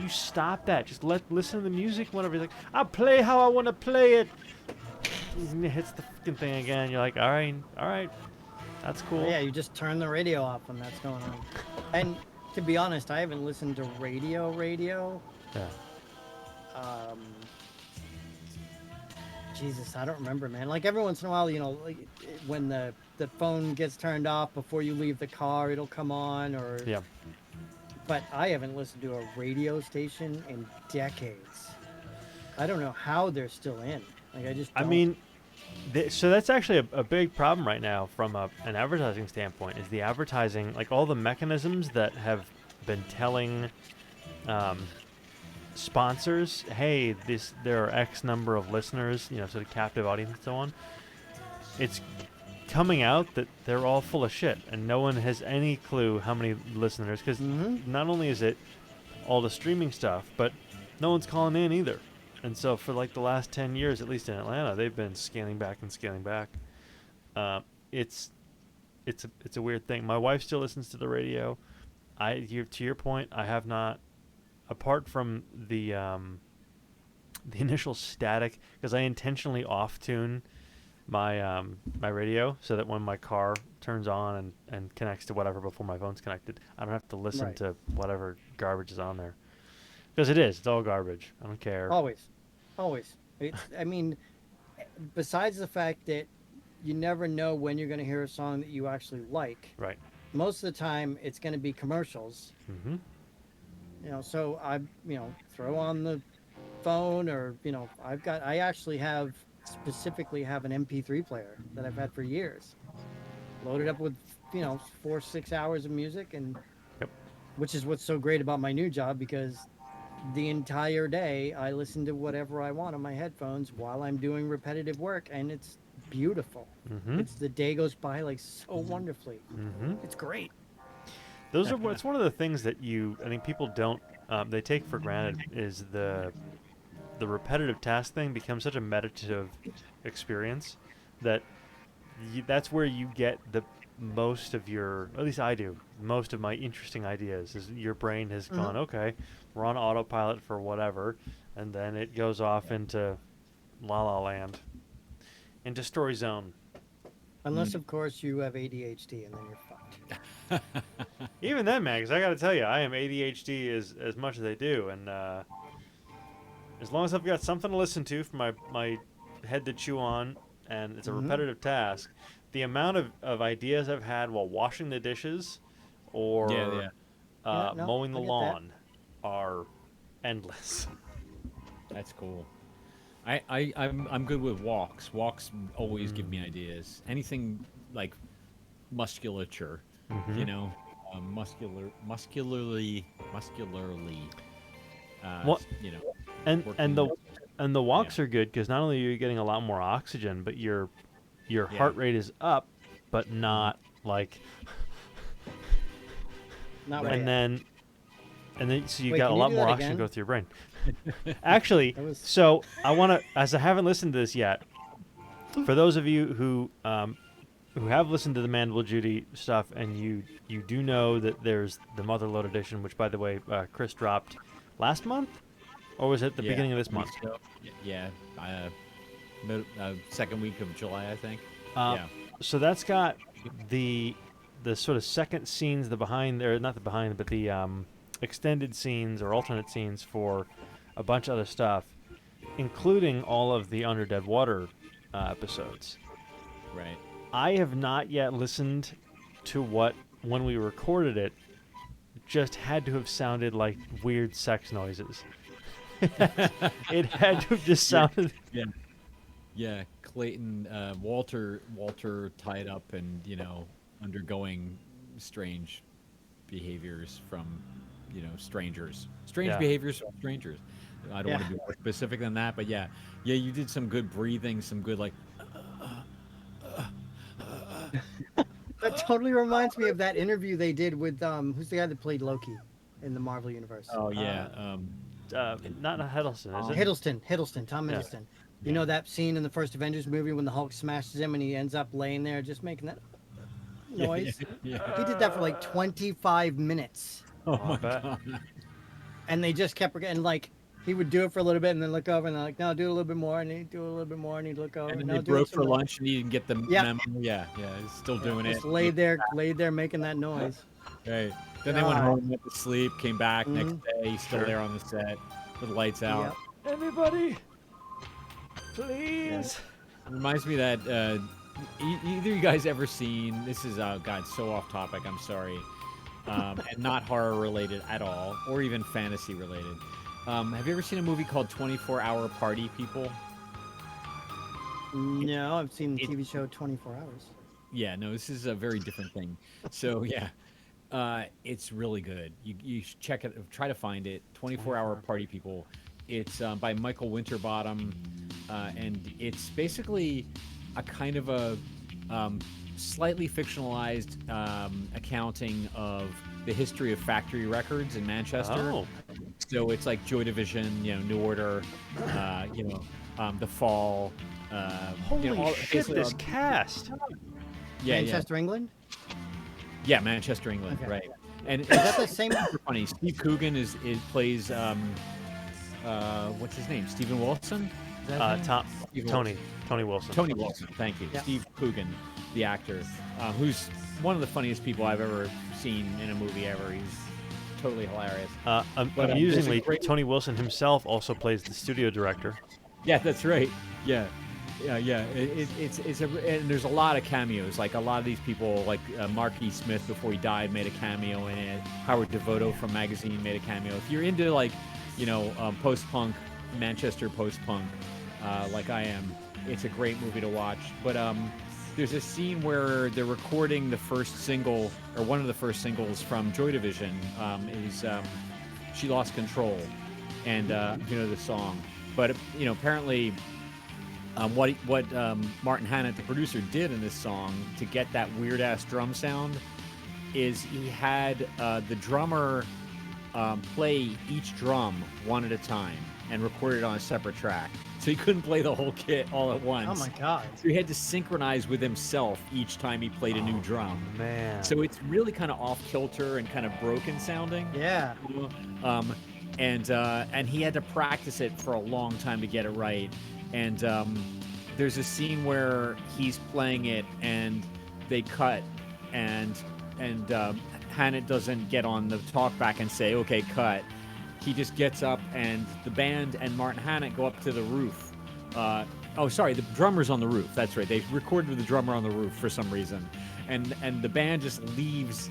stop that? Just listen to the music whenever." He's like, "I'll play how I want to play it." And it hits the fucking thing again. You're like, all right, that's cool. yeah, you just turn the radio off when that's going on. And to be honest, I haven't listened to radio. Yeah. Jesus, I don't remember, man. Like every once in a while, like when the phone gets turned off before you leave the car, it'll come on, or Yeah. But I haven't listened to a radio station in decades. I don't know how they're still in. Like I just. I don't. mean, so that's actually a big problem right now from an advertising standpoint. Is the advertising, like all the mechanisms that have been telling sponsors, hey, there are X number of listeners, sort of captive audience and so on. It's coming out that they're all full of shit, and no one has any clue how many listeners. Because not only is it all the streaming stuff, but no one's calling in either. And so for like the last 10 years, at least in Atlanta, they've been scaling back and scaling back. It's a weird thing. My wife still listens to the radio. To your point, I have not, apart from the initial static, because I intentionally off-tune my my radio so that when my car turns on and connects to whatever before my phone's connected, I don't have to listen to whatever garbage is on there. Because it's all garbage. I don't care. Always. I mean, besides the fact that you never know when you're going to hear a song that you actually like. Right. Most of the time, it's going to be commercials. Mm-hmm. You know, so I, throw on the phone, or I actually specifically have an MP3 player that I've had for years, loaded up with 4-6 hours of music, and which is what's so great about my new job, because the entire day I listen to whatever I want on my headphones while I'm doing repetitive work, and it's beautiful. The day goes by like so wonderfully. It's great. It's one of the things that I think people don't they take for granted, is the repetitive task thing becomes such a meditative experience that that's where you get the most of your, at least I do, most of my interesting ideas. Is your brain has gone, okay, we're on autopilot for whatever, and then it goes off into La La Land, into Story Zone. Unless, of course, you have ADHD, and then you're fucked. Even then, man, because I got to tell you, I am ADHD as much as they do, and as long as I've got something to listen to for my head to chew on, and it's a repetitive task, the amount of ideas I've had while washing the dishes or mowing the lawn are endless. That's cool. I'm good with walks. Walks always give me ideas. Anything like musculature, muscularly. And the walks are good because not only are you getting a lot more oxygen, but your heart rate is up, but not like. Not and then so you Wait, got a can you lot do more that oxygen again? go through your brain. Actually, so I want to, as I haven't listened to this yet, for those of you who have listened to the Mandible Judy stuff, and you do know that there's the Mother Lode edition, which, by the way, Chris dropped last month, or was it the beginning of this month? Second week of July, I think. So that's got the sort of second scenes, the behind, or not the behind, but the extended scenes or alternate scenes for a bunch of other stuff, including all of the Under Dead Water episodes. Right. I have not yet listened to what, when we recorded it, just had to have sounded like weird sex noises. It had to have just sounded... Yeah, Clayton, Walter tied up and, undergoing strange behaviors from, strangers. Strange behaviors from strangers. I don't want to be more specific than that, but yeah, you did some good breathing, some good, like... That totally reminds me of that interview they did with who's the guy that played Loki in the Marvel universe? Oh yeah, not Hiddleston, is it? Hiddleston, Tom Hiddleston. You know that scene in the first Avengers movie when the Hulk smashes him and he ends up laying there just making that noise? He did that for like 25 minutes. Oh my god! And they just kept getting like, he would do it for a little bit and then look over and they're like, no, do a little bit more, and he'd do a little bit more and he'd look over. And then no, they broke for lunch and he didn't get the memo. Yeah, he's still doing it. Just laid there making that noise. Right. Then they went home, went to sleep, came back next day, he's still there on the set with the lights out. Yep. Everybody, please. It reminds me that either you guys ever seen, this is, God, so off topic, I'm sorry, and not horror related at all, or even fantasy related. Have you ever seen a movie called 24-Hour Party People? No, I've seen the TV show 24 Hours. Yeah, no, this is a very different thing. So, it's really good. You should check it, try to find it, 24-Hour Party People. It's by Michael Winterbottom, and it's basically a kind of a slightly fictionalized accounting of the history of factory records in Manchester. Oh. So it's like Joy Division, New Order, The Fall. Holy shit, this cast. Yeah, Manchester, England. yeah, Manchester, England, Okay. right? And Is that the same? super funny. Steve Coogan plays what's his name? Stephen Wilson. Is that his name? Steve Tony Wilson. Tony Wilson, thank you. Yeah. Steve Coogan, the actor, who's one of the funniest people I've ever seen in a movie ever. He's totally hilarious. But, Amusingly, there's a great- Tony Wilson himself also plays the studio director. Yeah, that's right. Yeah. And there's a lot of cameos. Like a lot of these people, like Mark E. Smith before he died made a cameo in it. Howard Devoto from Magazine made a cameo. If you're into like, post-punk, Manchester post-punk, like I am, it's a great movie to watch. But there's a scene where they're recording the first single, or one of the first singles from Joy Division, is She Lost Control, and the song. But apparently, what Martin Hannett, the producer, did in this song to get that weird ass drum sound is he had the drummer play each drum one at a time and record it on a separate track. So he couldn't play the whole kit all at once. Oh my god. So he had to synchronize with himself each time he played a new drum. Man. So it's really kind of off kilter and kind of broken sounding. Yeah. And he had to practice it for a long time to get it right. And there's a scene where he's playing it and they cut, and Hannett doesn't get on the talkback and say, "Okay, cut." He just gets up, and the band and Martin Hannett go up to the roof. The drummer's on the roof. That's right. They recorded with the drummer on the roof for some reason, and the band just leaves,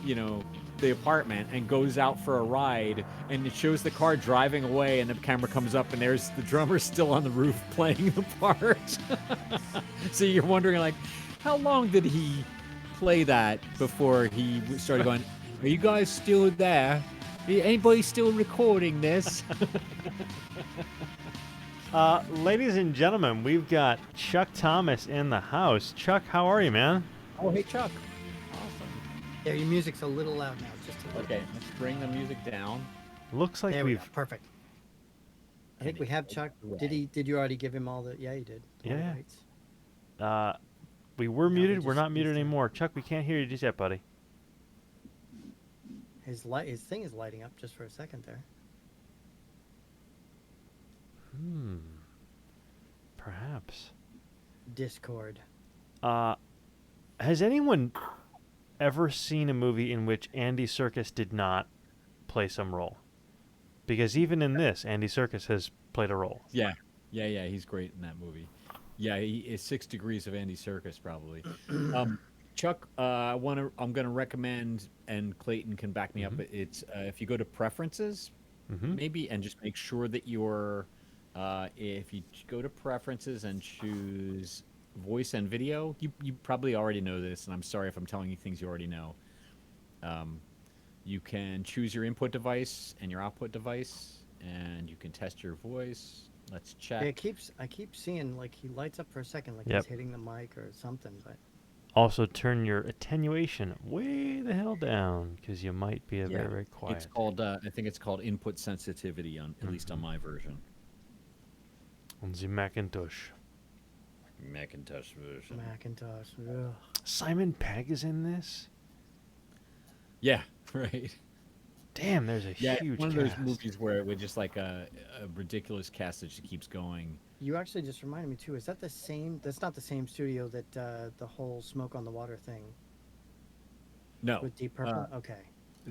the apartment and goes out for a ride, and it shows the car driving away, and the camera comes up, and there's the drummer still on the roof playing the part. So you're wondering, like, how long did he play that before he started going, "Are you guys still there? Anybody still recording this?" Ladies and gentlemen, we've got Chuck Thomas in the house. Chuck, how are you, man? Oh, hey, Chuck. Awesome. Yeah, your music's a little loud now. Just a little. Okay, let's bring the music down. Looks like There we we've... go. Perfect. I think we have Chuck. Did you already give him all the? Yeah, you did. All the Yeah. rights. We were No, muted. we We're just not muted used to- anymore. Chuck, we can't hear you just yet, buddy. His thing is lighting up just for a second there. Perhaps. Discord. Has anyone ever seen a movie in which Andy Serkis did not play some role? Because even in this, Andy Serkis has played a role. Yeah, he's great in that movie. Yeah, he is 6 Degrees of Andy Serkis, probably. Chuck, I'm going to recommend, and Clayton can back me up. It's if you go to preferences, maybe, and just make sure that you're, if you go to preferences and choose voice and video, you probably already know this, and I'm sorry if I'm telling you things you already know. You can choose your input device and your output device, and you can test your voice. Let's check. Yeah, I keep seeing like he lights up for a second, like Yep. he's hitting the mic or something. But Also, turn your attenuation way the hell down, because you might be very, very quiet. It's called, I think it's called input sensitivity, on at least on my version. On the Macintosh. Macintosh version. Macintosh. Ugh. Simon Pegg is in this? Yeah, right. Damn, there's a huge one of cast. those movies where it was just like a ridiculous cast that just keeps going. You actually just reminded me too. Is that the same? That's not the same studio that the whole Smoke on the Water thing No. with Deep Purple. Okay.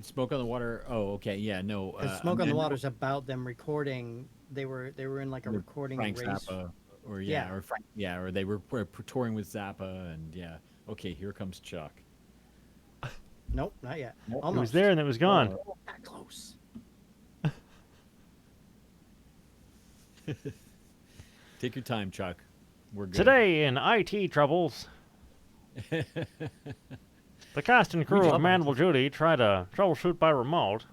Smoke on the Water. Oh, okay. Yeah, no. 'Cause Smoke on the Water is about them recording. They were in like a recording Frank race. Zappa, or Yeah. or Frank, or they were touring with Zappa, and yeah. Okay, here comes Chuck. Nope, not yet. Nope. Almost. It was there and it was gone. Oh, that close. Take your time, Chuck. We're good. Today in IT troubles, the cast and crew of Mandible Judy try to troubleshoot by remote.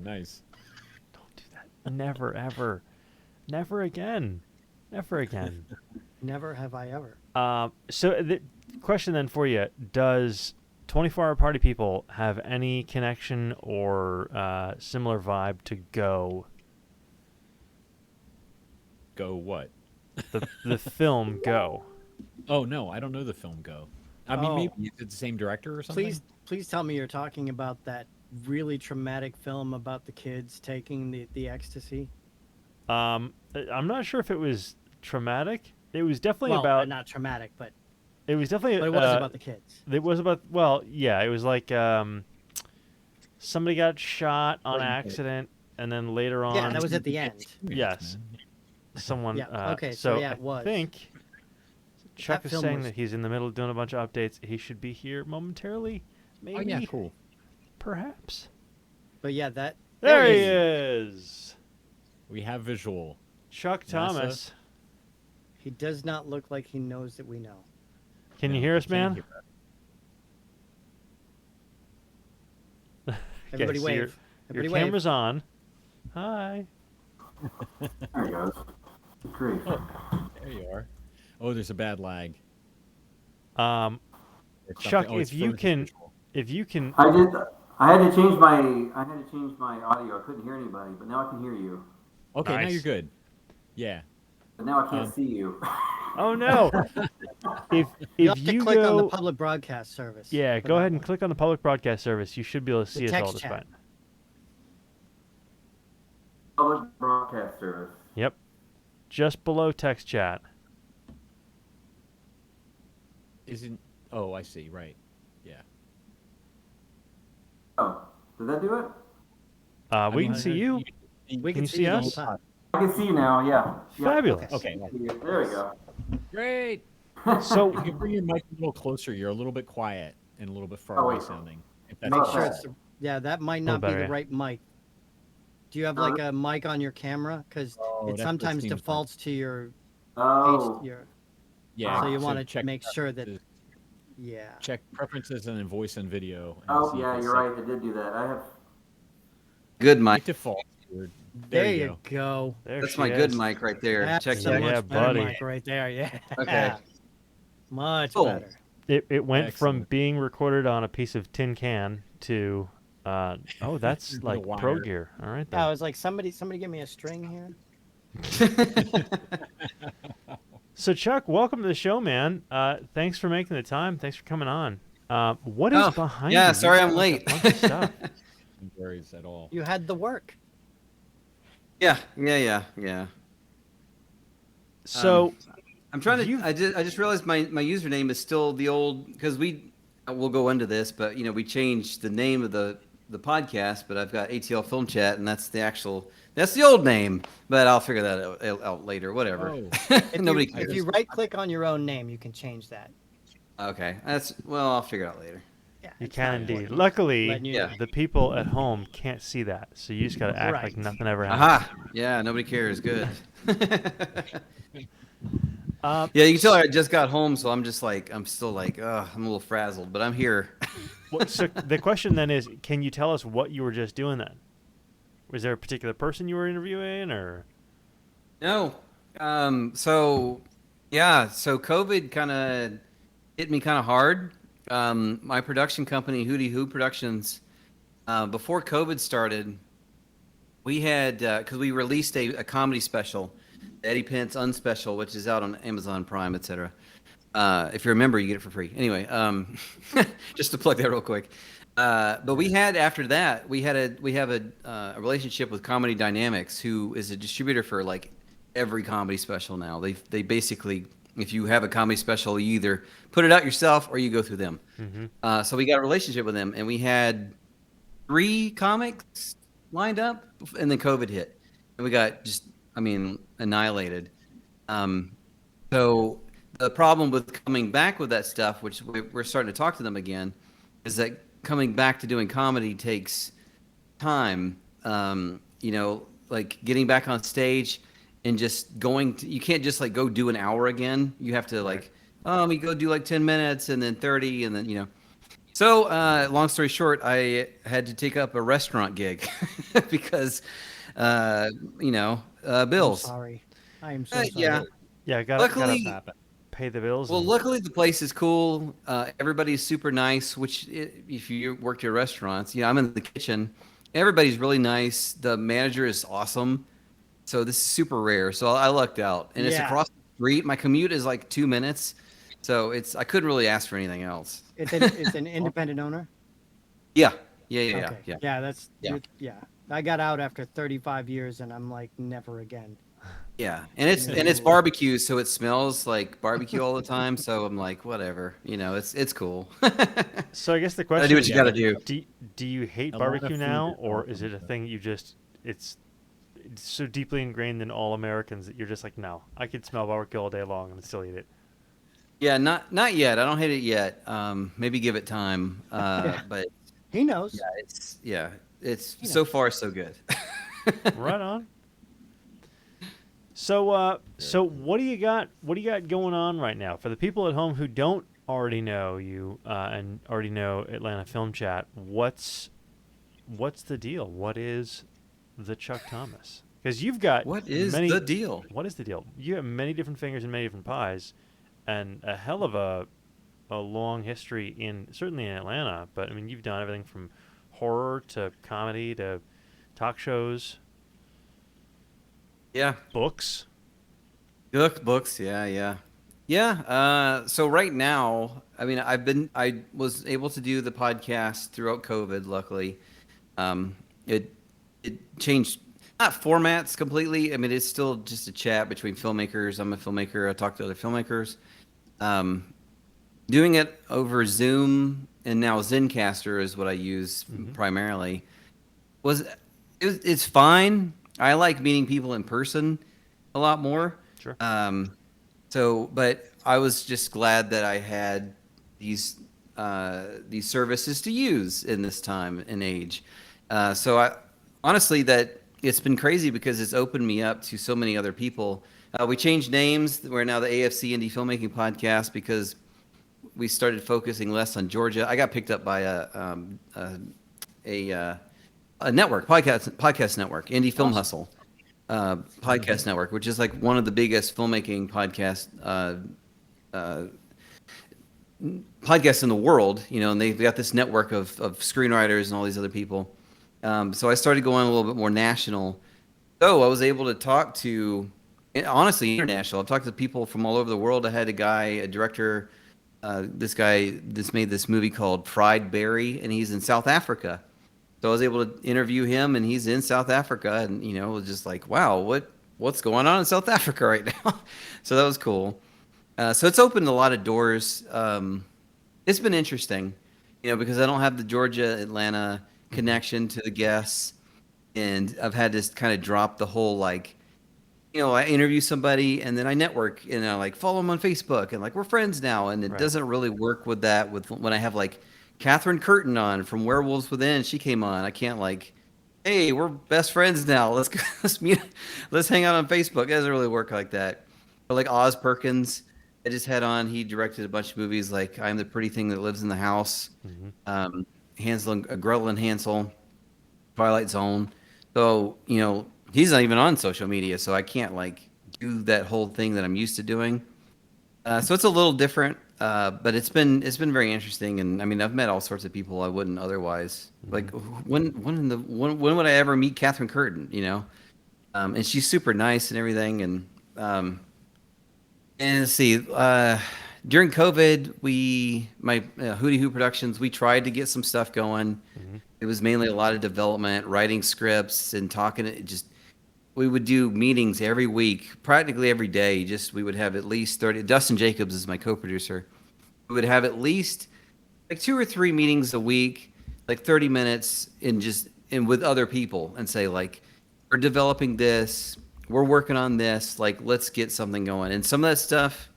Nice. Don't do that. Never, ever. Never again. Never again. Never have I ever. So the question then for you, does 24-hour party people have any connection or similar vibe to Go? Go what? The film Go. Oh no, I don't know the film Go. I mean, Oh. maybe it's the same director or something. Please tell me you're talking about that really traumatic film about the kids taking the ecstasy. I'm not sure if it was traumatic. It was definitely Well, about. not traumatic, but It was definitely. it was about the kids. It was about. Well, yeah. It was like somebody got shot on accident, and then later on. Yeah, that was at the end. Yes. Someone. Yeah, okay, So so yeah, I it was. think Chuck is film saying was- that he's in the middle of doing a bunch of updates. He should be here momentarily. Maybe. Oh yeah, cool. Perhaps. But yeah, that There he he is. We have visual. Chuck NASA. Thomas. He does not look like he knows that we know. Can you No, hear I us, can't man? hear that. Everybody so wave. Your Everybody wave. camera's on. Hi. There he goes. Great. There you are. Oh, there's a bad lag. Um, Or something. Chuck, Oh, it's if you frozen can, visual. if you can, I did. I had to change my audio. I couldn't hear anybody, but now I can hear you. Okay, now Nice. you're good. Yeah. But now I can't see you. oh no, if You have to you click on the go, public broadcast service. yeah, for go that ahead and one. click on the public broadcast service. You should be able to see us all text just chat. fine. Public broadcast service. Yep, just below text chat. Isn't? Oh, I see. Right. Yeah. Oh, did that do it? I We mean, can see you. We Can can you see see you the whole us? time. I can see you now. Yeah. Yeah. Fabulous. Okay. There we go. Great. So You can bring your mic a little closer. You're a little bit quiet and a little bit far Oh, away wait. sounding. If that's Make Oh. sure okay. it's yeah. That might Little not be better, the yeah. right mic. Do you have like a mic on your camera? Because Oh, it that's what it sometimes seems like. defaults to your Oh. your. Yeah. So you want to check make sure that preferences- yeah. check preferences and then voice and video. And Oh see if yeah, it's you're set. right. I did do that. I have. Good By mic. default. There you go. there That's she my good is. mic right there. That's Check a Yeah, that. much yeah, better buddy. mic right there. Yeah. Okay. Much Cool. better. It went from Excellent. being recorded on a piece of tin can to, oh, that's The like pro wire. gear. All right, Yeah, I then. was like, somebody give me a string here. So Chuck, welcome to the show, man. Thanks for making the time. Thanks for coming on. What is Oh, behind yeah, you? sorry You've I'm got late. a bunch of stuff. No worries at all. You had the work. Yeah. So I'm trying to. You- I just realized my username is still the old because we'll go into this, but we changed the name of the podcast, but I've got ATL Film Chat, and that's the old name, but I'll figure that out later. Whatever. Oh, Nobody If cares. you right click on your own name, you can change that. Okay, I'll figure it out later. Yeah. you it's can not indeed. important. Luckily, Letting you Yeah. know. the people at home can't see that, so you just got to act like Right. nothing ever happened. Aha! Yeah, nobody cares. Good. Uh, Yeah, you can tell I just got home, so I'm still like, I'm a little frazzled, but I'm here. so the question then is, can you tell us what you were just doing then? Was there a particular person you were interviewing, or? No. So COVID kind of hit me kind of hard. My production company, Hootie Hoo Productions, before COVID started, we had, because we released a comedy special, Eddie Pence Unspecial, which is out on Amazon Prime, etc. If you're a member, you get it for free. Anyway, just to plug that real quick. But we had, after that, we have a relationship with Comedy Dynamics, who is a distributor for like every comedy special now. They basically, if you have a comedy special, you either put it out yourself or you go through them. Mm-hmm. So we got a relationship with them, and we had 3 comics lined up, and then COVID hit, and we got annihilated. So the problem with coming back with that stuff, which we're starting to talk to them again, is that coming back to doing comedy takes time. Like getting back on stage and just you can't just like go do an hour again. You have to like, let me go do like 10 minutes and then 30 and then, So, long story short, I had to take up a restaurant gig because, bills. I'm sorry. I am so sorry. Yeah. Yeah, gotta Luckily, pay the bills. well, and- luckily the place is cool. Everybody's super nice. If you worked at restaurants, I'm in the kitchen. Everybody's really nice. The manager is awesome. So this is super rare. So I lucked out, and it's Yeah. across the street. My commute is like 2 minutes, so I couldn't really ask for anything else. It's an independent owner. Yeah. Okay. Yeah. That's Yeah. yeah. I got out after 35 years, and I'm like, never again. Yeah, and it's barbecue, so it smells like barbecue all the time. So I'm like, whatever, it's cool. So I guess the Gotta question do what is, you gotta do. do you hate A lot of barbecue food now, is or awesome, is it a so. thing it's so deeply ingrained in all Americans that you're just like, no, I could smell barbecue all day long and still eat it. Yeah, not yet. I don't hate it yet. Maybe give it time. But He knows. it's so far so good. Right on. So what do you got? What do you got going on right now for the people at home who don't already know you and already know Atlanta Film Chat? What's the deal? What is the Chuck Thomas? Because you've got What is many, the deal? What is the deal? You have many different fingers and many different pies, and a hell of a long history certainly in Atlanta. But I mean, you've done everything from horror to comedy to talk shows, Yeah, books. books. Yeah. So right now, I mean, I was able to do the podcast throughout COVID. Luckily, it changed. Not formats completely. I mean, it's still just a chat between filmmakers. I'm a filmmaker. I talk to other filmmakers. Doing it over Zoom and now Zencaster is what I use primarily. It's fine. I like meeting people in person a lot more. Sure. But I was just glad that I had these services to use in this time and age. Honestly, that it's been crazy because it's opened me up to so many other people. We changed names. We're now the AFC Indie Filmmaking Podcast because we started focusing less on Georgia. I got picked up by a network, podcast network, Indie Film Hustle podcast network, which is like one of the biggest filmmaking podcasts in the world. And they've got this network of screenwriters and all these other people. So I started going a little bit more national. So I was able to talk to, honestly, international. I've talked to people from all over the world. I had a director, this guy that's made this movie called Fried Berry, and he's in South Africa. So I was able to interview him, and he's in South Africa, and it was just like, wow, what's going on in South Africa right now? So that was cool. So it's opened a lot of doors. It's been interesting, because I don't have the Georgia Atlanta connection to the guests, and I've had to kind of drop the whole I interview somebody and then I network and I follow them on Facebook and we're friends now, and it doesn't really work with that. With when I have Catherine Curtin on from Werewolves Within, she came on. I can't hey, we're best friends now. Let's meet. Let's hang out on Facebook. It doesn't really work like that. But Oz Perkins, I just had on. He directed a bunch of movies like I'm the Pretty Thing That Lives in the House, Gretel and Hansel, Twilight Zone. So he's not even on social media, so I can't do that whole thing that I'm used to doing. So it's a little different. But it's been very interesting, and I mean I've met all sorts of people I wouldn't otherwise. When would I ever meet Catherine Curtin? And she's super nice and everything. And let's see, during COVID, my Hootie Hoo Productions, we tried to get some stuff going. It was mainly a lot of development, writing scripts, and talking. We would do meetings every week, practically every day. We would have at least 30. Dustin Jacobs is my co-producer. We would have at least 2 or 3 meetings a week, 30 minutes and with other people, and say we're developing this, we're working on this, let's get something going. And some of that stuff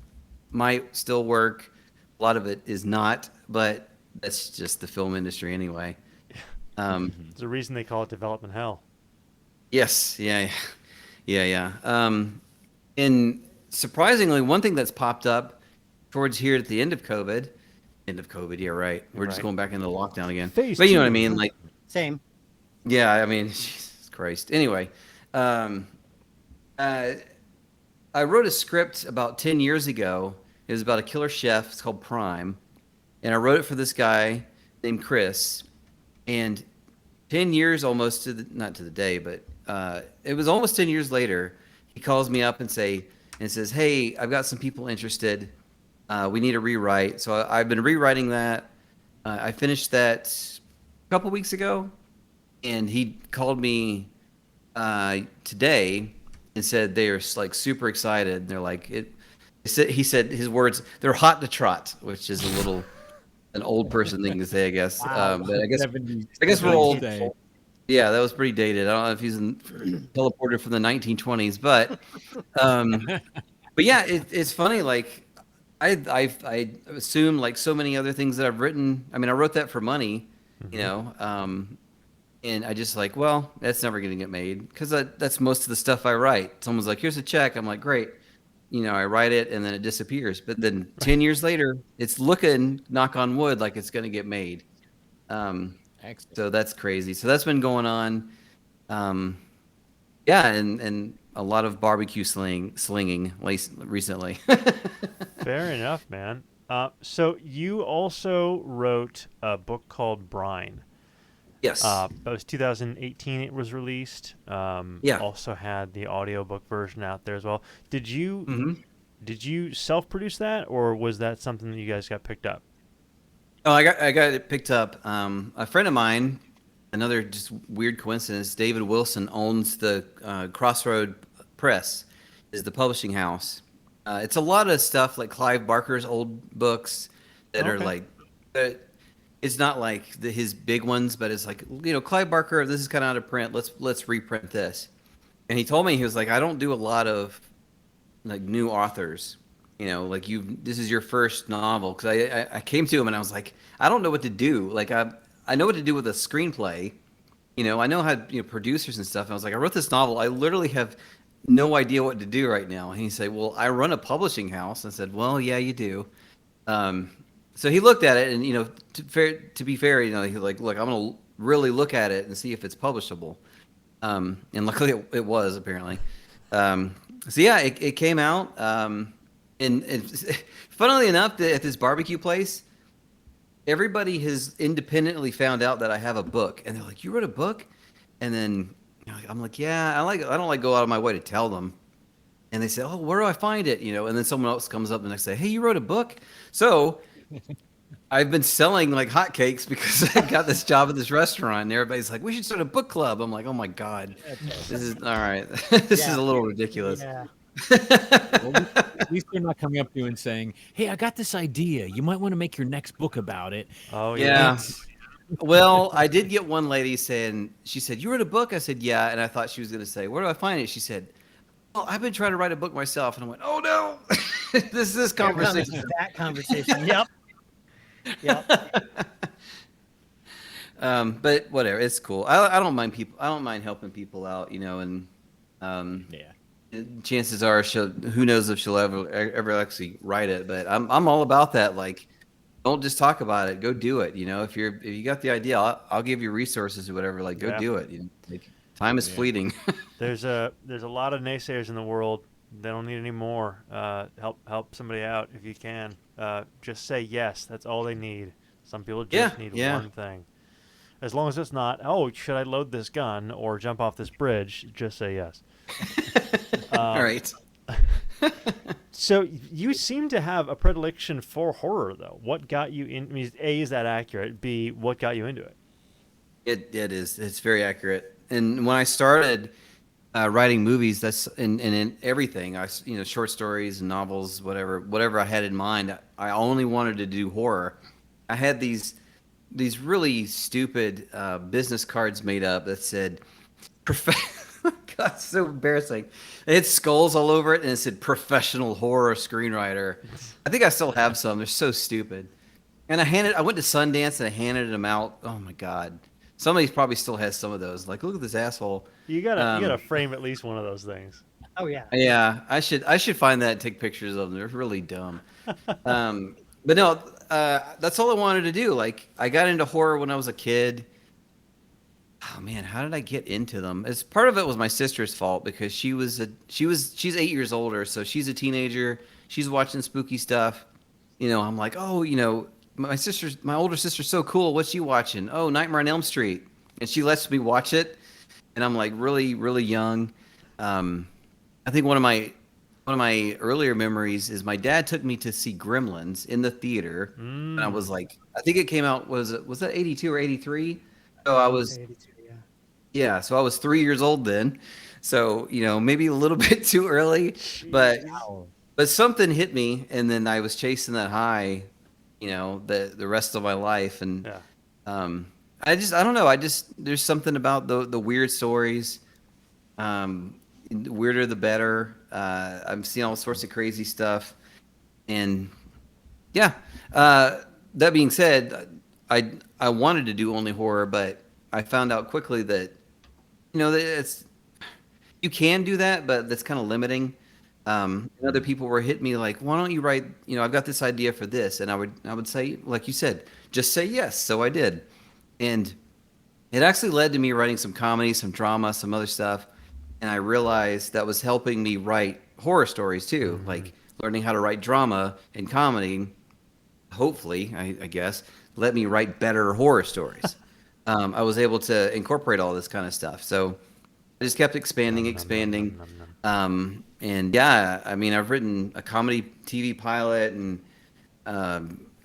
might still work. A lot of it is not, but that's just the film industry anyway. There's a reason they call it development hell. Yes. Yeah. And surprisingly, one thing that's popped up towards here at the end of COVID End of COVID. Yeah, right. We're just Right. going back into lockdown again. Phase But you know what I 2. mean? Like, Same. yeah, I mean, Jesus Christ. Anyway, um, I wrote a script about 10 years ago. It was about a killer chef. It's called Prime. And I wrote it for this guy named Chris. And 10 years almost not to the day, but it was almost 10 years later, he calls me up and says, hey, I've got some people interested. We need a rewrite. So I've been rewriting that. I finished that a couple weeks ago. And he called me today and said they are like super excited. They're like he said his words, they're hot to trot, which is an old person thing to say, I guess. Wow. But I guess 70s we're old. day. Yeah, that was pretty dated. I don't know if he's teleported from the 1920s, but yeah, it's funny. Like I assume, like so many other things that I've written. I mean, I wrote that for money, you know. And I just like, well, that's never going to get made because that's most of the stuff I write. Someone's like, here's a check. I'm like, great. You know, I write it and then it disappears. But then 10 years later, it's looking, knock on wood, like it's going to get made. Excellent. So that's crazy. So that's been going on. Yeah, and a lot of barbecue slinging recently. Fair enough, man. So you also wrote a book called Brine. Yes. That was 2018 it was released. Yeah. Also had the audiobook version out there as well. Did you Mhm. self-produce that, or was that something that you guys got picked up? Oh, I got it picked up. A friend of mine, another just weird coincidence, David Wilson owns the Crossroad Press, is the publishing house. It's a lot of stuff like Clive Barker's old books that are like, it's not like his big ones, but it's like, you know, Clive Barker, this is kind of out of print. Let's reprint this. And he told me, he was like, I don't do a lot of like new authors. You know, like this is your first novel. Because I came to him and I was like, I don't know what to do. Like I know what to do with a screenplay. You know, I know how producers and stuff. And I was like, I wrote this novel. I literally have no idea what to do right now. And he said, well, I run a publishing house. I said, well, yeah, you do. So he looked at it, and to be fair, he's like, look, I'm gonna really look at it and see if it's publishable. And luckily, it was apparently. So yeah, it came out. And funnily enough, at this barbecue place, everybody has independently found out that I have a book, and they're like, "You wrote a book?" And then I'm like, "Yeah, I don't like go out of my way to tell them." And they say, "Oh, where do I find it?" And then someone else comes up the next day, "Hey, you wrote a book?" So I've been selling like hotcakes because I got this job at this restaurant, and everybody's like, "We should start a book club." I'm like, "Oh my god, this is all right. This is a little ridiculous." Yeah. Well, at least they're not coming up to you and saying, hey, I got this idea. You might want to make your next book about it. Oh Yeah. Well, I did get one lady saying, she said, "You wrote a book?" I said, "Yeah." And I thought she was going to say, "Where do I find it?" She said, "Oh, I've been trying to write a book myself." And I went, "Oh no, this conversation." That conversation. Yep. Yep. But whatever, it's cool. I don't mind people. I don't mind helping people out, and Yeah. chances are, who knows if she'll ever actually write it. But I'm all about that. Like, don't just talk about it. Go do it. If you got the idea, I'll give you resources or whatever. Like, go do it. Like, time is fleeting. There's a lot of naysayers in the world. They don't need any more. Help somebody out if you can. Just say yes. That's all they need. Some people just need one thing. As long as it's not, oh, should I load this gun or jump off this bridge? Just say yes. All right. So you seem to have a predilection for horror, though. What got you in? I mean, A, is that accurate? B, what got you into it? It is. It's very accurate. And when I started writing movies, that's in everything. Short stories and novels, whatever I had in mind. I only wanted to do horror. I had these really stupid business cards made up that said, God, it's so embarrassing. It had skulls all over it, and it said professional horror screenwriter. I think I still have some. They're so stupid. And I went to Sundance and I handed them out. Oh my God. Somebody probably still has some of those. Like, look at this asshole. You gotta frame at least one of those things. Oh yeah. Yeah, I should find that and take pictures of them. They're really dumb. But no, that's all I wanted to do. Like, I got into horror when I was a kid. Oh man, how did I get into them? As part of it was my sister's fault because she's 8 years older, so she's a teenager. She's watching spooky stuff. I'm like, oh, my older sister's so cool. What's she watching? Oh, Nightmare on Elm Street, and she lets me watch it. And I'm like really, really young. I think one of my earlier memories is my dad took me to see Gremlins in the theater, and I was like, I think it came out was that 82 or 83? So I was 82, yeah. Yeah, so I was 3 years old then. So, maybe a little bit too early, but something hit me, and then I was chasing that high, the rest of my life. And I don't know. There's something about the weird stories. The weirder the better. I'm seeing all sorts of crazy stuff. And yeah, that being said, I wanted to do only horror, but I found out quickly that, that you can do that, but that's kind of limiting. And other people were hitting me like, why don't you write, I've got this idea for this. And I would say, like you said, just say yes. So I did. And it actually led to me writing some comedy, some drama, some other stuff. And I realized that was helping me write horror stories too, like learning how to write drama and comedy. Hopefully, I guess, let me write better horror stories. I was able to incorporate all this kind of stuff. So I just kept expanding. And yeah, I mean, I've written a comedy TV pilot and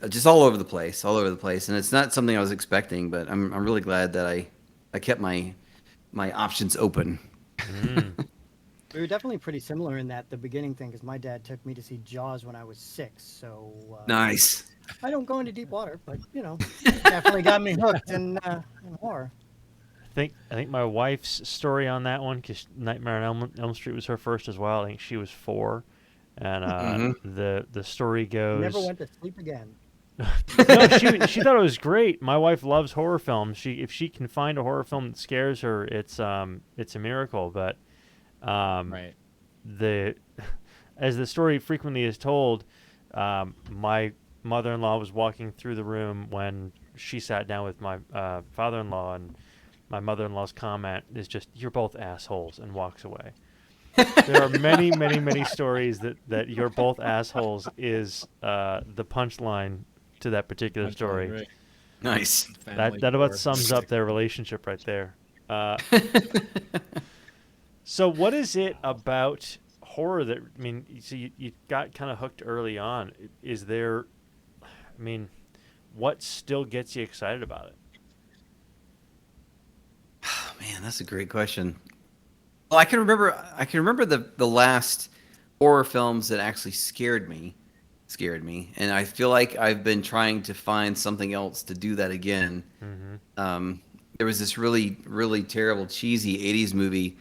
just all over the place. And it's not something I was expecting, but I'm really glad that I kept my options open. We were definitely pretty similar in that the beginning thing, because my dad took me to see Jaws when I was 6. So Nice. I don't go into deep water, but definitely got me hooked in horror. I think my wife's story on that one, because Nightmare on Elm Street was her first as well. I think she was 4, and the story goes. Never went to sleep again. No, she thought it was great. My wife loves horror films. If she can find a horror film that scares her, it's a miracle. But Right. as the story frequently is told, my mother-in-law was walking through the room when she sat down with my father-in-law, and my mother-in-law's comment is just, "You're both assholes," and walks away. There are many, many, many stories that "you're both assholes" is the punchline to that particular story. Right. Nice. That about sums up their relationship right there. So what is it about horror that, I mean, so you got kind of hooked early on. Is there, I mean, what still gets you excited about it? Oh, man, that's a great question. Well, I can remember the last horror films that actually scared me, and I feel like I've been trying to find something else to do that again. There was this really, really terrible, cheesy 80s movie.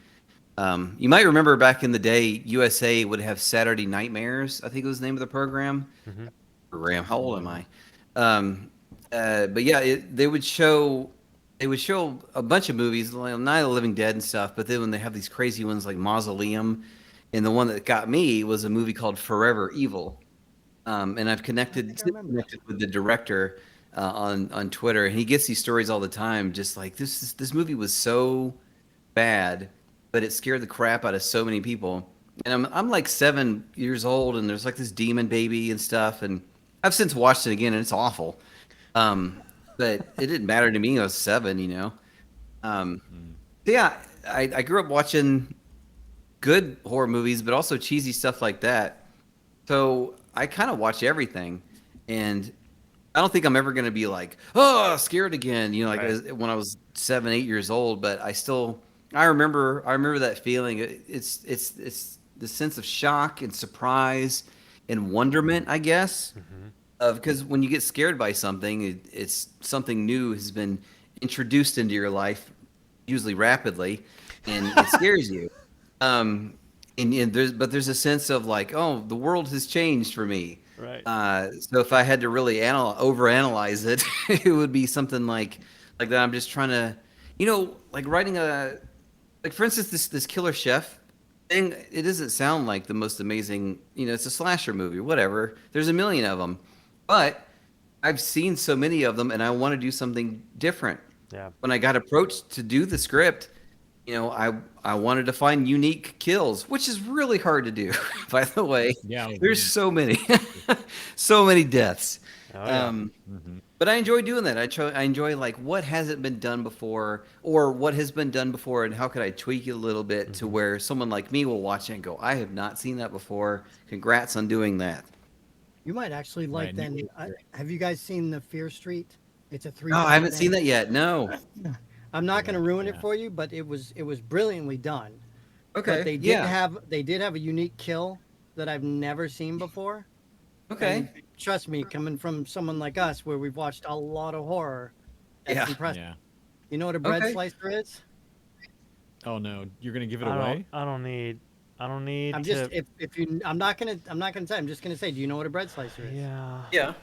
You might remember back in the day, USA would have Saturday Nightmares, I think it was the name of the program. How old am I? But yeah, they would show a bunch of movies, like Night of the Living Dead and stuff, but then when they have these crazy ones like Mausoleum, and the one that got me was a movie called Forever Evil. And I've connected with the director on Twitter, and he gets these stories all the time, just like, this movie was so bad, but it scared the crap out of so many people. And I'm like 7 years old, and there's like this demon baby and stuff, and I've since watched it again, and it's awful. But it didn't matter to me. I was 7, Yeah, I grew up watching good horror movies, but also cheesy stuff like that. So I kind of watch everything, and I don't think I'm ever going to be like, oh, scared again, when I was 7, 8 years old. But I remember that feeling. It's the sense of shock and surprise and wonderment, I guess. Because when you get scared by something, it's something new has been introduced into your life, usually rapidly, and it scares you. And there's a sense of like, oh, the world has changed for me. Right. So if I had to really overanalyze it, it would be something like that. I'm just trying to, like writing for instance, this Killer Chef thing. It doesn't sound like the most amazing, it's a slasher movie or whatever. There's a million of them. But I've seen so many of them, and I want to do something different. Yeah. When I got approached to do the script, I wanted to find unique kills, which is really hard to do. By the way, Yeah, there's so many, so many deaths. Oh, yeah. But I enjoy doing that. I enjoy like what hasn't been done before, or what has been done before, and how could I tweak it a little bit to where someone like me will watch it and go, "I have not seen that before. Congrats on doing that." You might actually like Right, then. Have you guys seen the Fear Street? It's a 3. No, I haven't seen that yet. No. I'm not going to ruin it Yeah. for you, but it was brilliantly done. Okay. But they did have a unique kill that I've never seen before. Okay. And trust me, coming from someone like us, where we've watched a lot of horror, that's Yeah. impressive. Yeah. You know what a bread Okay. slicer is? Oh no, you're gonna give it I away? don't need I'm to. just if you I'm not gonna say. I'm just gonna say. Do you know what a bread slicer is? Yeah. Yeah.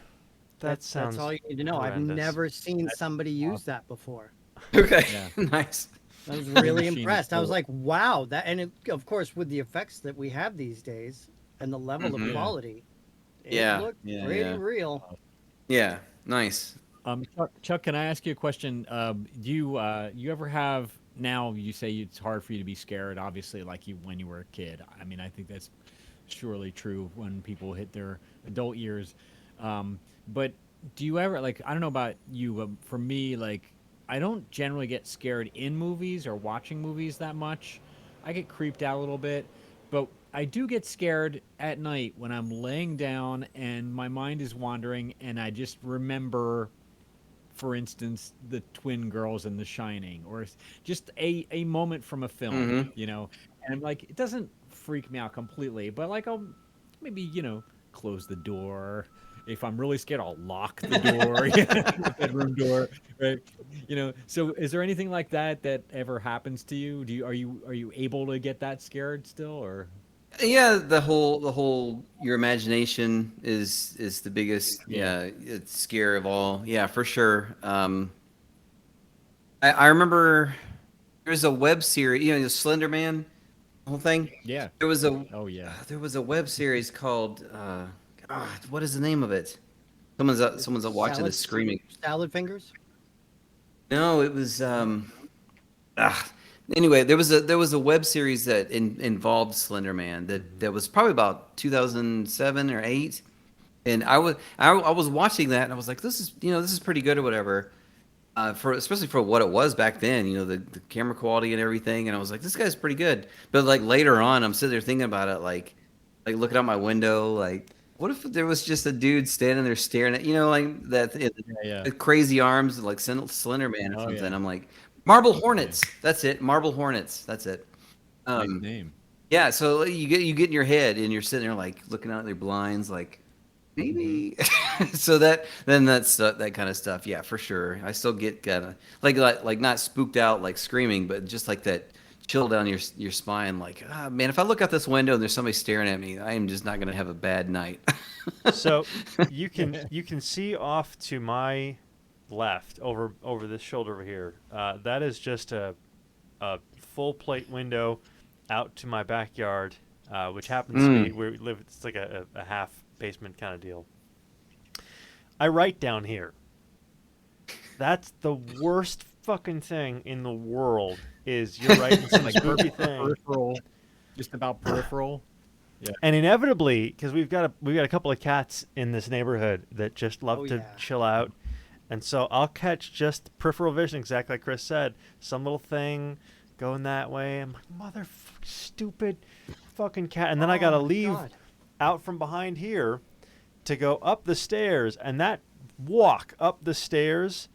That sounds. That's all you need to know. I've horrendous. never seen somebody use that before. Okay. Yeah. Nice. I was really machine is impressed. I was cool. like, wow, that, and it, of course, with the effects that we have these days and the level of quality, it Yeah, looked yeah, pretty yeah. real. Yeah. Nice. Chuck, can I ask you a question? Do you ever have, now you say it's hard for you to be scared, obviously, like when you were a kid. I mean, I think that's surely true when people hit their adult years. But do you ever, like, I don't know about you, but for me, like, I don't generally get scared in movies or watching movies that much. I get creeped out a little bit, but I do get scared at night when I'm laying down and my mind is wandering and I just remember, for instance, the twin girls in The Shining, or just a moment from a film, you know, and I'm like, it doesn't freak me out completely, but like I'll maybe, close the door. If I'm really scared, I'll lock the door, the bedroom door, right? So is there anything like that that ever happens to you? Are you able to get that scared still, or? Yeah, the whole your imagination is the biggest it's scare of all. Yeah, for sure. I remember there was a web series, the Slender Man whole thing. Yeah. There was a Oh yeah. there was a web series called God, what is the name of it? Someone's watching this screaming. Salad fingers. No, it was anyway, there was a web series that involved Slender Man that was probably about 2007 or 8, and I was watching that and I was like, this is pretty good or whatever, especially for what it was back then, the camera quality and everything, and I was like, this guy's pretty good. But like later on, I'm sitting there thinking about it, like looking out my window, like, what if there was just a dude standing there staring at, like that, the crazy arms, like Slender Man or something. yeah. I'm like, Marble Hornets. That's it. Marble Hornets. That's it. Nice name. Yeah. So you get in your head and you're sitting there like looking out their blinds, like maybe. So that's that kind of stuff. Yeah, for sure. I still get kind of like not spooked out like screaming, but just like that chill down your spine. Like, man, if I look out this window and there's somebody staring at me, I am just not gonna have a bad night. So you can see off to my left over this shoulder over here. That is just a full plate window out to my backyard, which happens to be where we live. It's like a half basement kind of deal. I write down here. That's the worst fucking thing in the world. Is you're writing some Like spooky thing. peripheral, just about peripheral. Yeah. And inevitably, because we've got a couple of cats in this neighborhood that just love to chill out, and so I'll catch just peripheral vision, exactly like Chris said, some little thing going that way. I'm like, stupid fucking cat, and then I gotta leave out from behind here to go up the stairs, and that walk up the stairs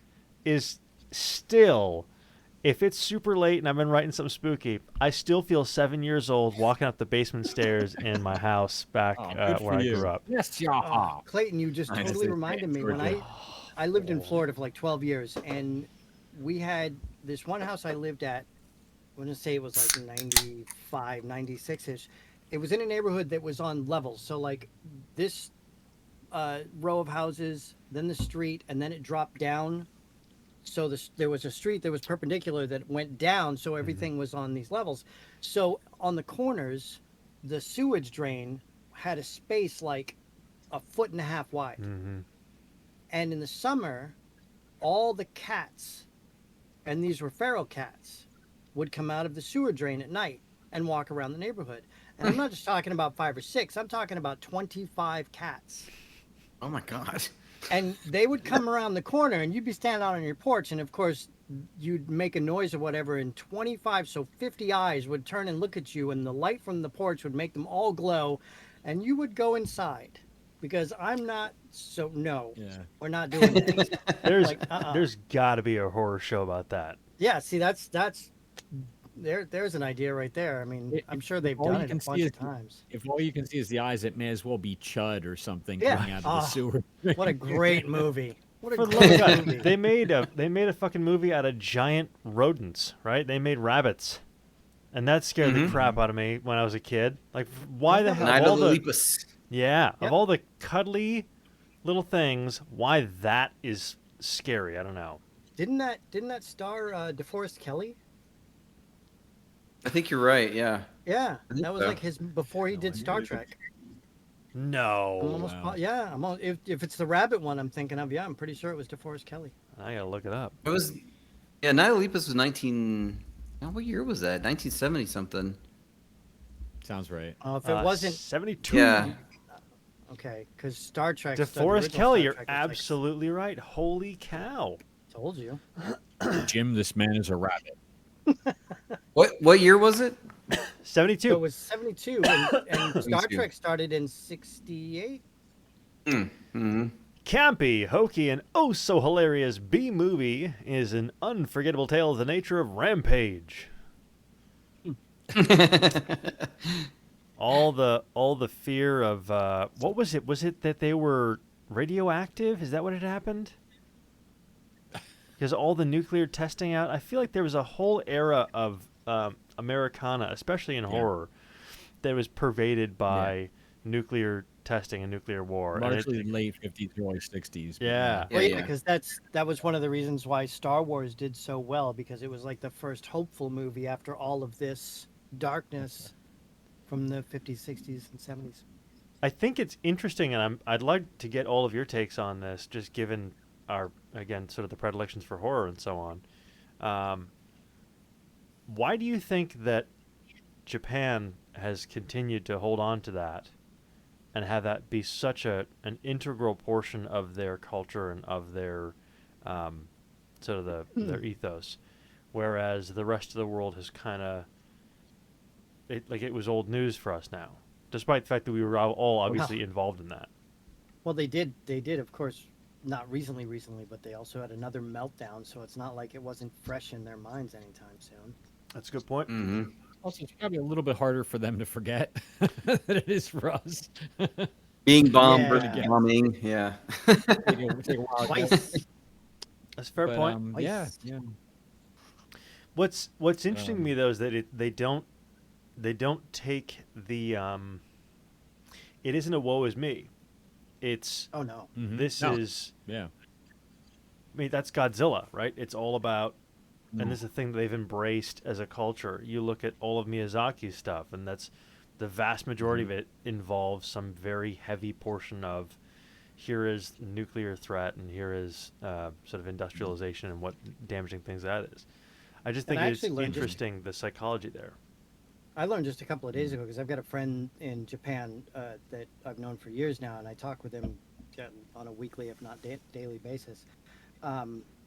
is still. If it's super late and I've been writing something spooky, I still feel 7 years old walking up the basement stairs in my house back where I grew up. Yes, Clayton, you just totally reminded me when I lived in Florida for like 12 years, and we had this one house I lived at. I want to say it was like 95, 96-ish. It was in a neighborhood that was on levels. So like this row of houses, then the street, and then it dropped down. So there was a street that was perpendicular that went down, so everything was on these levels. So on the corners, the sewage drain had a space like 1.5 feet wide. And in the summer, all the cats, and these were feral cats, would come out of the sewer drain at night and walk around the neighborhood. And I'm not just talking about 5 or 6, I'm talking about 25 cats. Oh my God. And they would come around the corner, and you'd be standing out on your porch, and of course, you'd make a noise or whatever, and 25, so 50 eyes would turn and look at you, and the light from the porch would make them all glow, and you would go inside. Because I'm not, so no, we're not doing that. There's got to be a horror show about that. Yeah, see, that's there's an idea right there. I mean, I'm sure they've done it a bunch of times. If all you can see is the eyes, it may as well be Chud or something Yeah. coming out of the sewer. What a great movie! What a For the love of great God, movie! they made a fucking movie out of giant rodents, right? They made rabbits, and that scared the crap out of me when I was a kid. Like, why the hell? Night Of of all the the Lepus. of all the cuddly little things, why that is scary? I don't know. Didn't that star DeForest Kelly? I think you're right. Yeah. Yeah, I think that was so. like his before he did Star Trek. No. I'm almost if it's the rabbit one I'm thinking of, I'm pretty sure it was DeForest Kelly. I gotta look it up. It was. Yeah, Night of the Lepus was 19. Oh, what year was that? 1970 something. Sounds right. If it wasn't 72. Yeah. okay, because Star Trek. DeForest Kelly, you're absolutely right. Holy cow. Told you. Jim, this man is a rabbit. What year was it? 72. So it was 72, and Star 72. Trek started in 68. Mm-hmm. Campy, hokey, and oh so hilarious B movie is an unforgettable tale of the nature of rampage. all the fear of what was it? Was it that they were radioactive? Is that what had happened? Because all the nuclear testing out, I feel like there was a whole era of Americana, especially in horror, that was pervaded by nuclear testing and nuclear war. Largely late 50s, early 60s. Yeah. Well, yeah, because that was one of the reasons why Star Wars did so well, because it was like the first hopeful movie after all of this darkness from the 50s, 60s, and 70s. I think it's interesting, and I'd like to get all of your takes on this, just given our, again, sort of the predilections for horror and so on. Why do you think that Japan has continued to hold on to that and have that be such an integral portion of their culture and of their sort of their ethos, whereas the rest of the world has kind of it was old news for us now, despite the fact that we were all obviously involved in that. Well, they did, of course, not recently, but they also had another meltdown, so it's not like it wasn't fresh in their minds anytime soon. That's a good point. Mm-hmm. Also, it's probably a little bit harder for them to forget than it is for us. Being bombed, Yeah. bombing. Yeah. Take a while. Twice. That's a fair But, point. yeah. What's interesting to me though is that they don't take the it isn't a woe is me. It's Oh no. this No. is Yeah. I mean that's Godzilla, right? It's all about and this is a thing that they've embraced as a culture. You look at all of Miyazaki's stuff and that's the vast majority of it involves some very heavy portion of here is nuclear threat and here is sort of industrialization and what damaging things that is. I just think And I it's actually learned interesting the psychology there. I learned just a couple of days ago because I've got a friend in Japan that I've known for years now, and I talk with him on a weekly, if not daily basis.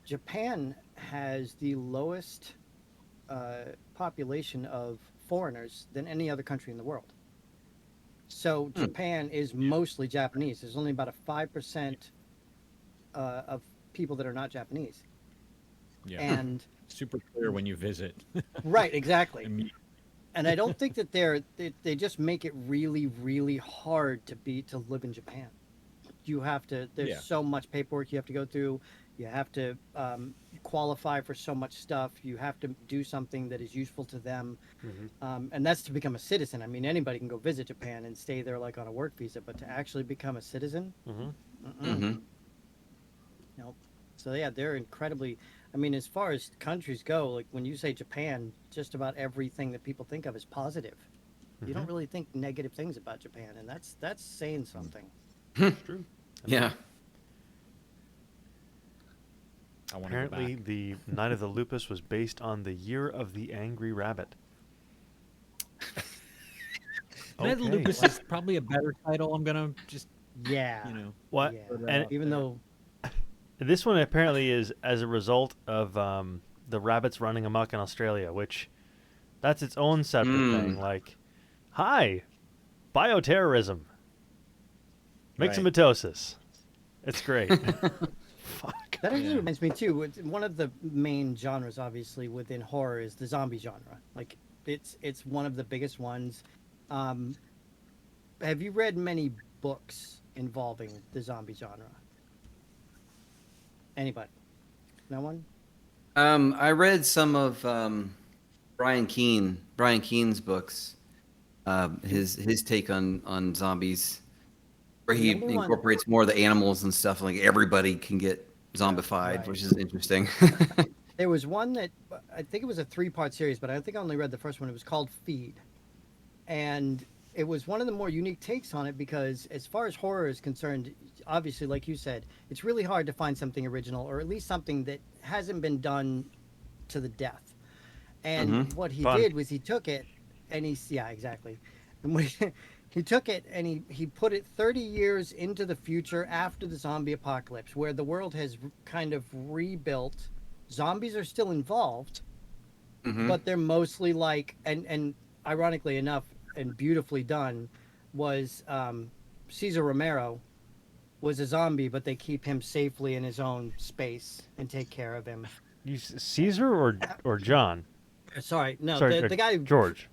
Japan has the lowest population of foreigners than any other country in the world. So Japan is mostly Japanese. There's only about a 5% of people that are not Japanese. Yeah. And Super clear when you visit. right, exactly. Immediately. And I don't think that they just make it really, really hard to live in Japan. You have to. There's so much paperwork you have to go through. You have to qualify for so much stuff. You have to do something that is useful to them, and that's to become a citizen. I mean, anybody can go visit Japan and stay there like on a work visa, but to actually become a citizen, nope. So yeah, they're incredibly. I mean, as far as countries go, like when you say Japan, just about everything that people think of is positive. You don't really think negative things about Japan, and that's saying something. True. Yeah. I want to go Apparently, back. the Night of the Lupus was based on the Year of the Angry Rabbit. Night of the Okay. Lupus is probably a better title. I'm gonna just, Yeah. What? Yeah. And Even though this one apparently is as a result of the rabbits running amok in Australia, which that's its own separate thing. Like, hi, bioterrorism, myxomatosis. It's great. Fuck. that actually reminds me too. One of the main genres, obviously, within horror is the zombie genre. Like, it's one of the biggest ones. Have you read many books involving the zombie genre? Anybody? No one? I read some of Brian Keene's books. His take on zombies, where he Number one- incorporates more of the animals and stuff. Like everybody can get zombified, Right. which is interesting. There was one that I think it was a 3-part series, but I think I only read the first one. It was called Feed, and it was one of the more unique takes on it because, as far as horror is concerned, obviously, like you said, it's really hard to find something original, or at least something that hasn't been done to the death. And what he Fun. did was he took it, and exactly. And he took it and he put it 30 years into the future after the zombie apocalypse, where the world has kind of rebuilt. Zombies are still involved, but they're mostly like, and ironically enough and beautifully done, was Cesar Romero was a zombie, but they keep him safely in his own space and take care of him. Caesar or John? Sorry, no, Sorry, the guy George.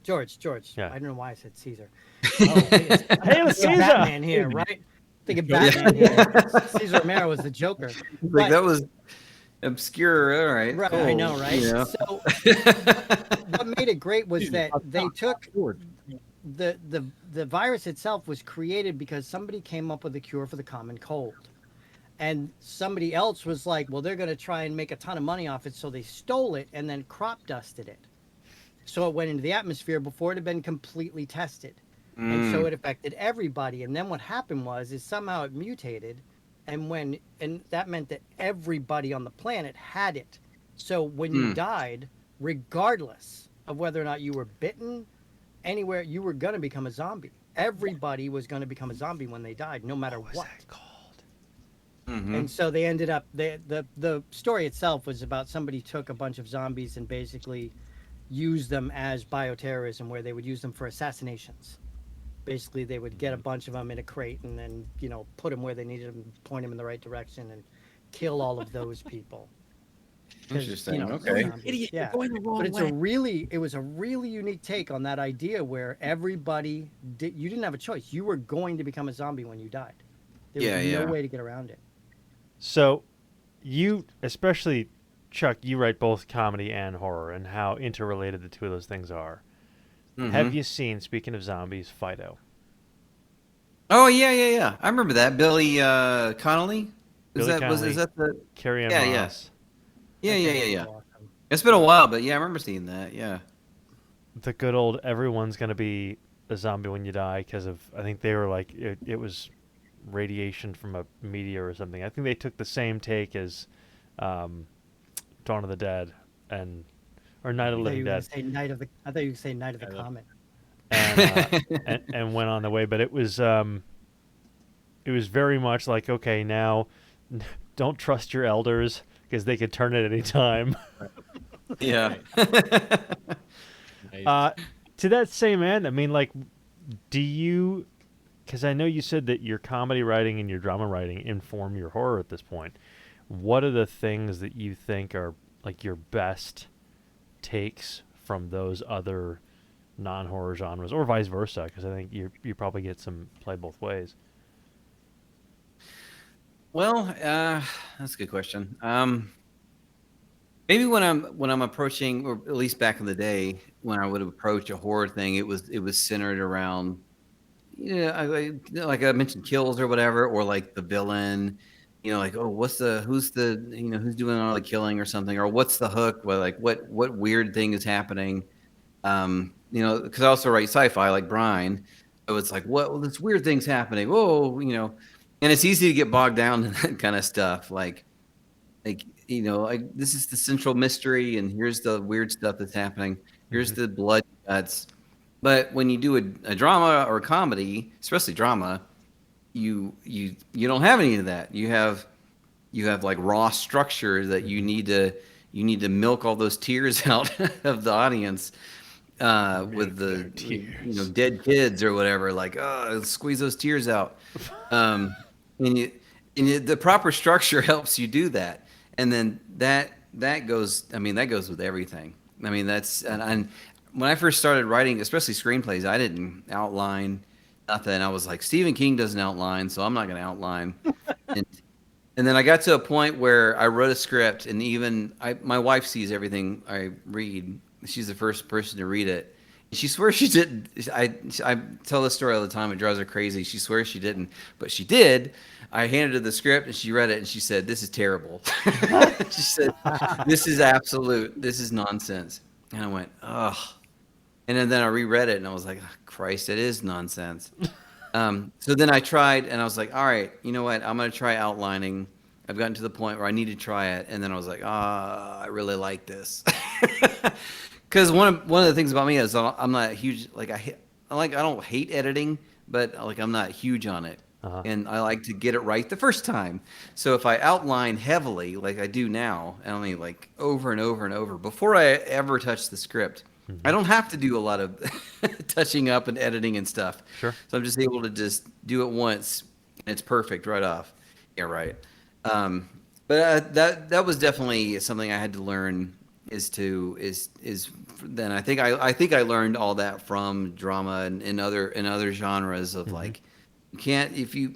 George. Yeah. I don't know why I said Caesar. Oh, Hail I'm Caesar! thinking Batman here, right? Thinking Batman here. Caesar Romero was the Joker. Like that was obscure. All right, Right, cool. I know, right? You know? So what made it great was that they took the virus itself was created because somebody came up with a cure for the common cold. And somebody else was like, well, they're going to try and make a ton of money off it. So they stole it and then crop dusted it. So it went into the atmosphere before it had been completely tested. And so it affected everybody. And then what happened is somehow it mutated. And that meant that everybody on the planet had it. So when you died, regardless of whether or not you were bitten, anywhere, you were going to become a zombie. Everybody was going to become a zombie when they died, no matter what. And so they ended up, the story itself was about somebody took a bunch of zombies and basically used them as bioterrorism, where they would use them for assassinations. Basically, they would get a bunch of them in a crate and then, put them where they needed them, point them in the right direction, and kill all of those people. Interesting. Okay. Idiot, Yeah. you're going the wrong But way. it was a really unique take on that idea where everybody you didn't have a choice. You were going to become a zombie when you died. There was no way to get around it. So, you, especially Chuck, you write both comedy and horror, and how interrelated the two of those things are. Have you seen, speaking of zombies, Fido? Oh yeah. I remember that. Billy Connolly. Is Billy that Connolly. the? Carrie Ann Yeah, Moss. Yeah. It's been a while, but yeah, I remember seeing that. Yeah. The good old everyone's going to be a zombie when you die because of, I think they were like, it was radiation from a meteor or something. I think they took the same take as Dawn of the Dead or Night of the Living Dead. I thought you were saying Night of the Comet. And went on the way, but it was very much like, okay, now don't trust your elders because they could turn at any time. Yeah. To that same end, I mean, like, do you, because I know you said that your comedy writing and your drama writing inform your horror at this point. What are the things that you think are like your best takes from those other non-horror genres, or vice versa? Because I think you probably get some play both ways. Well, that's a good question. Maybe when I'm approaching, or at least back in the day, when I would approach a horror thing, it was centered around, like I mentioned, kills or whatever, or like the villain, like, oh, who's doing all the killing or something, or what's the hook? Well, like what weird thing is happening? Because I also write sci-fi like Brian, so it's like, this weird thing's happening. Whoa, and it's easy to get bogged down in that kind of stuff, like. like like this is the central mystery, and here's the weird stuff that's happening. Here's the blood guts. But when you do a drama or a comedy, especially drama, you don't have any of that. You have like raw structure that you need to milk all those tears out of the audience with the dead kids or whatever. Like, oh, squeeze those tears out. And the proper structure helps you do that. And then that goes. I mean, that goes with everything. I mean, that's and when I first started writing, especially screenplays, I didn't outline nothing. I was like, Stephen King doesn't outline, so I'm not going to outline. And then I got to a point where I wrote a script, and even my wife sees everything I read. She's the first person to read it. She swears she didn't. I tell this story all the time. It drives her crazy. She swears she didn't, but she did. I handed her the script, and she read it, and she said, "This is terrible." She said, "This is absolute. This is nonsense." And I went, "Ugh." And then I reread it, and I was like, oh, "Christ, it is nonsense." So then I tried, and I was like, "All right, you know what? I'm going to try outlining." I've gotten to the point where I need to try it, and then I was like, I really like this." Because one of the things about me is I'm not huge. Like I don't hate editing, but like I'm not huge on it, and I like to get it right the first time. So if I outline heavily, like I do now, and I mean like over and over and over before I ever touch the script, I don't have to do a lot of touching up and editing and stuff. Sure. So I'm just able to just do it once, and it's perfect right off. Yeah, right. But that was definitely something I had to learn. Then I think I learned all that from drama and other genres of like you can't if you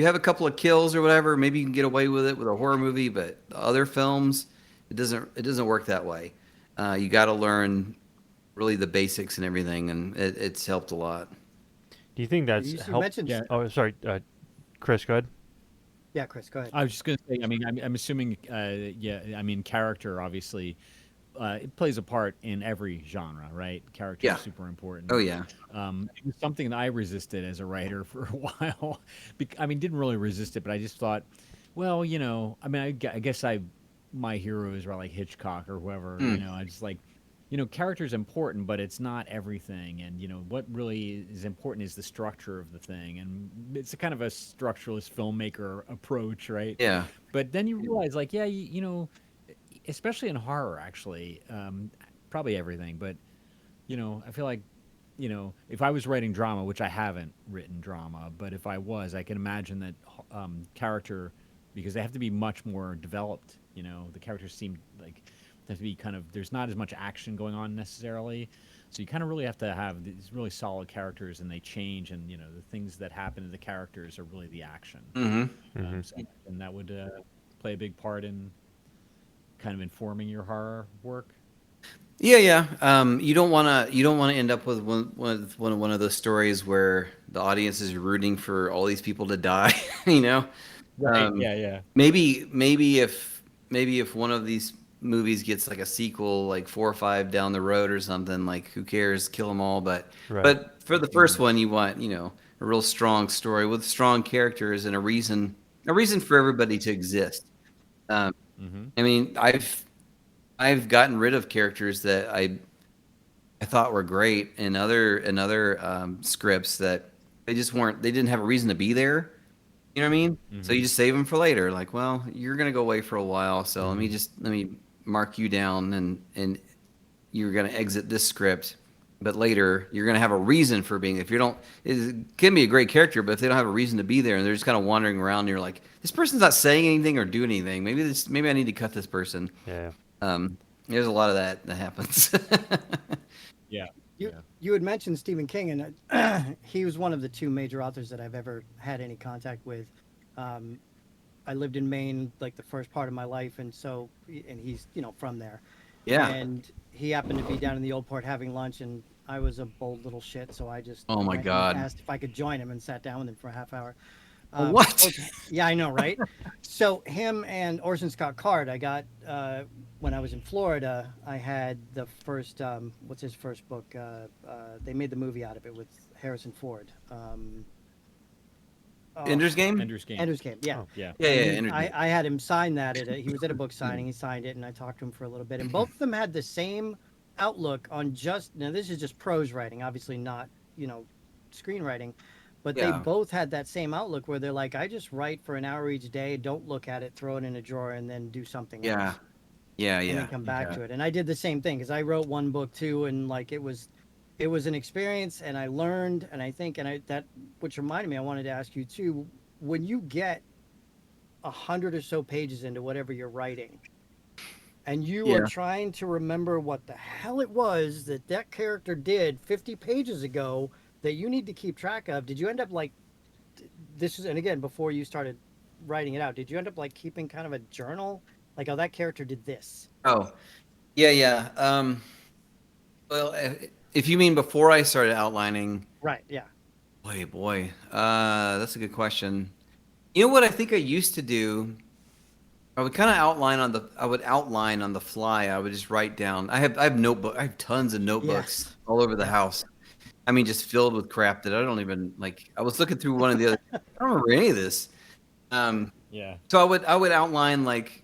have a couple of kills or whatever, maybe you can get away with it with a horror movie, but other films it doesn't work that way. You got to learn really the basics and everything, and it's helped a lot. Do you think that's You helped? mentioned- Yeah. Oh, sorry, Chris. Go ahead. Yeah, Chris, go ahead. I was just going to say, I mean, I'm assuming, I mean, character obviously it plays a part in every genre, right? Character Yeah. is super important. Oh yeah. It was something that I resisted as a writer for a while. I mean, didn't really resist it, but I just thought, well, I mean, I guess my heroes are like Hitchcock or whoever, I just like, character is important, but it's not everything. And, what really is important is the structure of the thing. And it's a kind of a structuralist filmmaker approach, right? Yeah. But then you realize, like, yeah, especially in horror, actually, probably everything. But, I feel like, if I was writing drama, which I haven't written drama, but if I was, I can imagine that character, because they have to be much more developed. The characters seem like they have to be kind of, there's not as much action going on necessarily. So you kind of really have to have these really solid characters, and they change, and the things that happen to the characters are really the action. And that would play a big part in kind of informing your horror work. Yeah. You don't want to end up with one of those stories where the audience is rooting for all these people to die. Right. Yeah. Maybe if one of these movies gets like a sequel, like 4 or 5 down the road or something, like who cares? Kill them all. But for the first one, you want a real strong story with strong characters and a reason for everybody to exist. I mean, I've gotten rid of characters that I thought were great in other scripts that they didn't have a reason to be there. You know what I mean? So you just save them for later. Like, well, you're gonna go away for a while, so let me mark you down, and you're gonna exit this script. But later, you're gonna have a reason for being. If you don't, it can be a great character, but if they don't have a reason to be there, and they're just kind of wandering around, and you're like, this person's not saying anything or doing anything. Maybe I need to cut this person. Yeah. There's a lot of that happens. Yeah. You had mentioned Stephen King, and he was one of the 2 major authors that I've ever had any contact with. I lived in Maine like the first part of my life, and he's from there. Yeah. And he happened to be down in the Old Port having lunch, and I was a bold little shit, so I just Oh my went and God. asked if I could join him and sat down with him for a half hour. What? Yeah, I know, right? So him and Orson Scott Card, I got when I was in Florida. I had the first what's his first book? They made the movie out of it with Harrison Ford. Ender's Game. Ender's Game. Ender's Game. Yeah. Yeah. Yeah, And Ender's Game. I had him sign that. He was at a book signing. He signed it, and I talked to him for a little bit. And both of them had the same outlook on now this is just prose writing, obviously not, screenwriting. But they Yeah. both had that same outlook where they're like, I just write for an hour each day, don't look at it, throw it in a drawer, and then do something Yeah. else. Yeah, And yeah. then come back to it. And I did the same thing because I wrote one book too, and like it was an experience, and I learned, and I think, that which reminded me, I wanted to ask you too, when you get 100 or so pages into whatever you're writing, and you are trying to remember what the hell it was that character did 50 pages ago that you need to keep track of, did you end up like this is, and again, before you started writing it out, did you end up like keeping kind of a journal, like, oh, that character did this? Oh, yeah. Well, if you mean before I started outlining, Right. Yeah. boy, that's a good question. You know what I think I used to do? I would kind of outline on the fly. I would just write down. I have notebook. I have tons of notebooks all over the house. I mean, just filled with crap that I don't even like. I was looking through one of the other. I don't remember any of this. Yeah. So I would outline like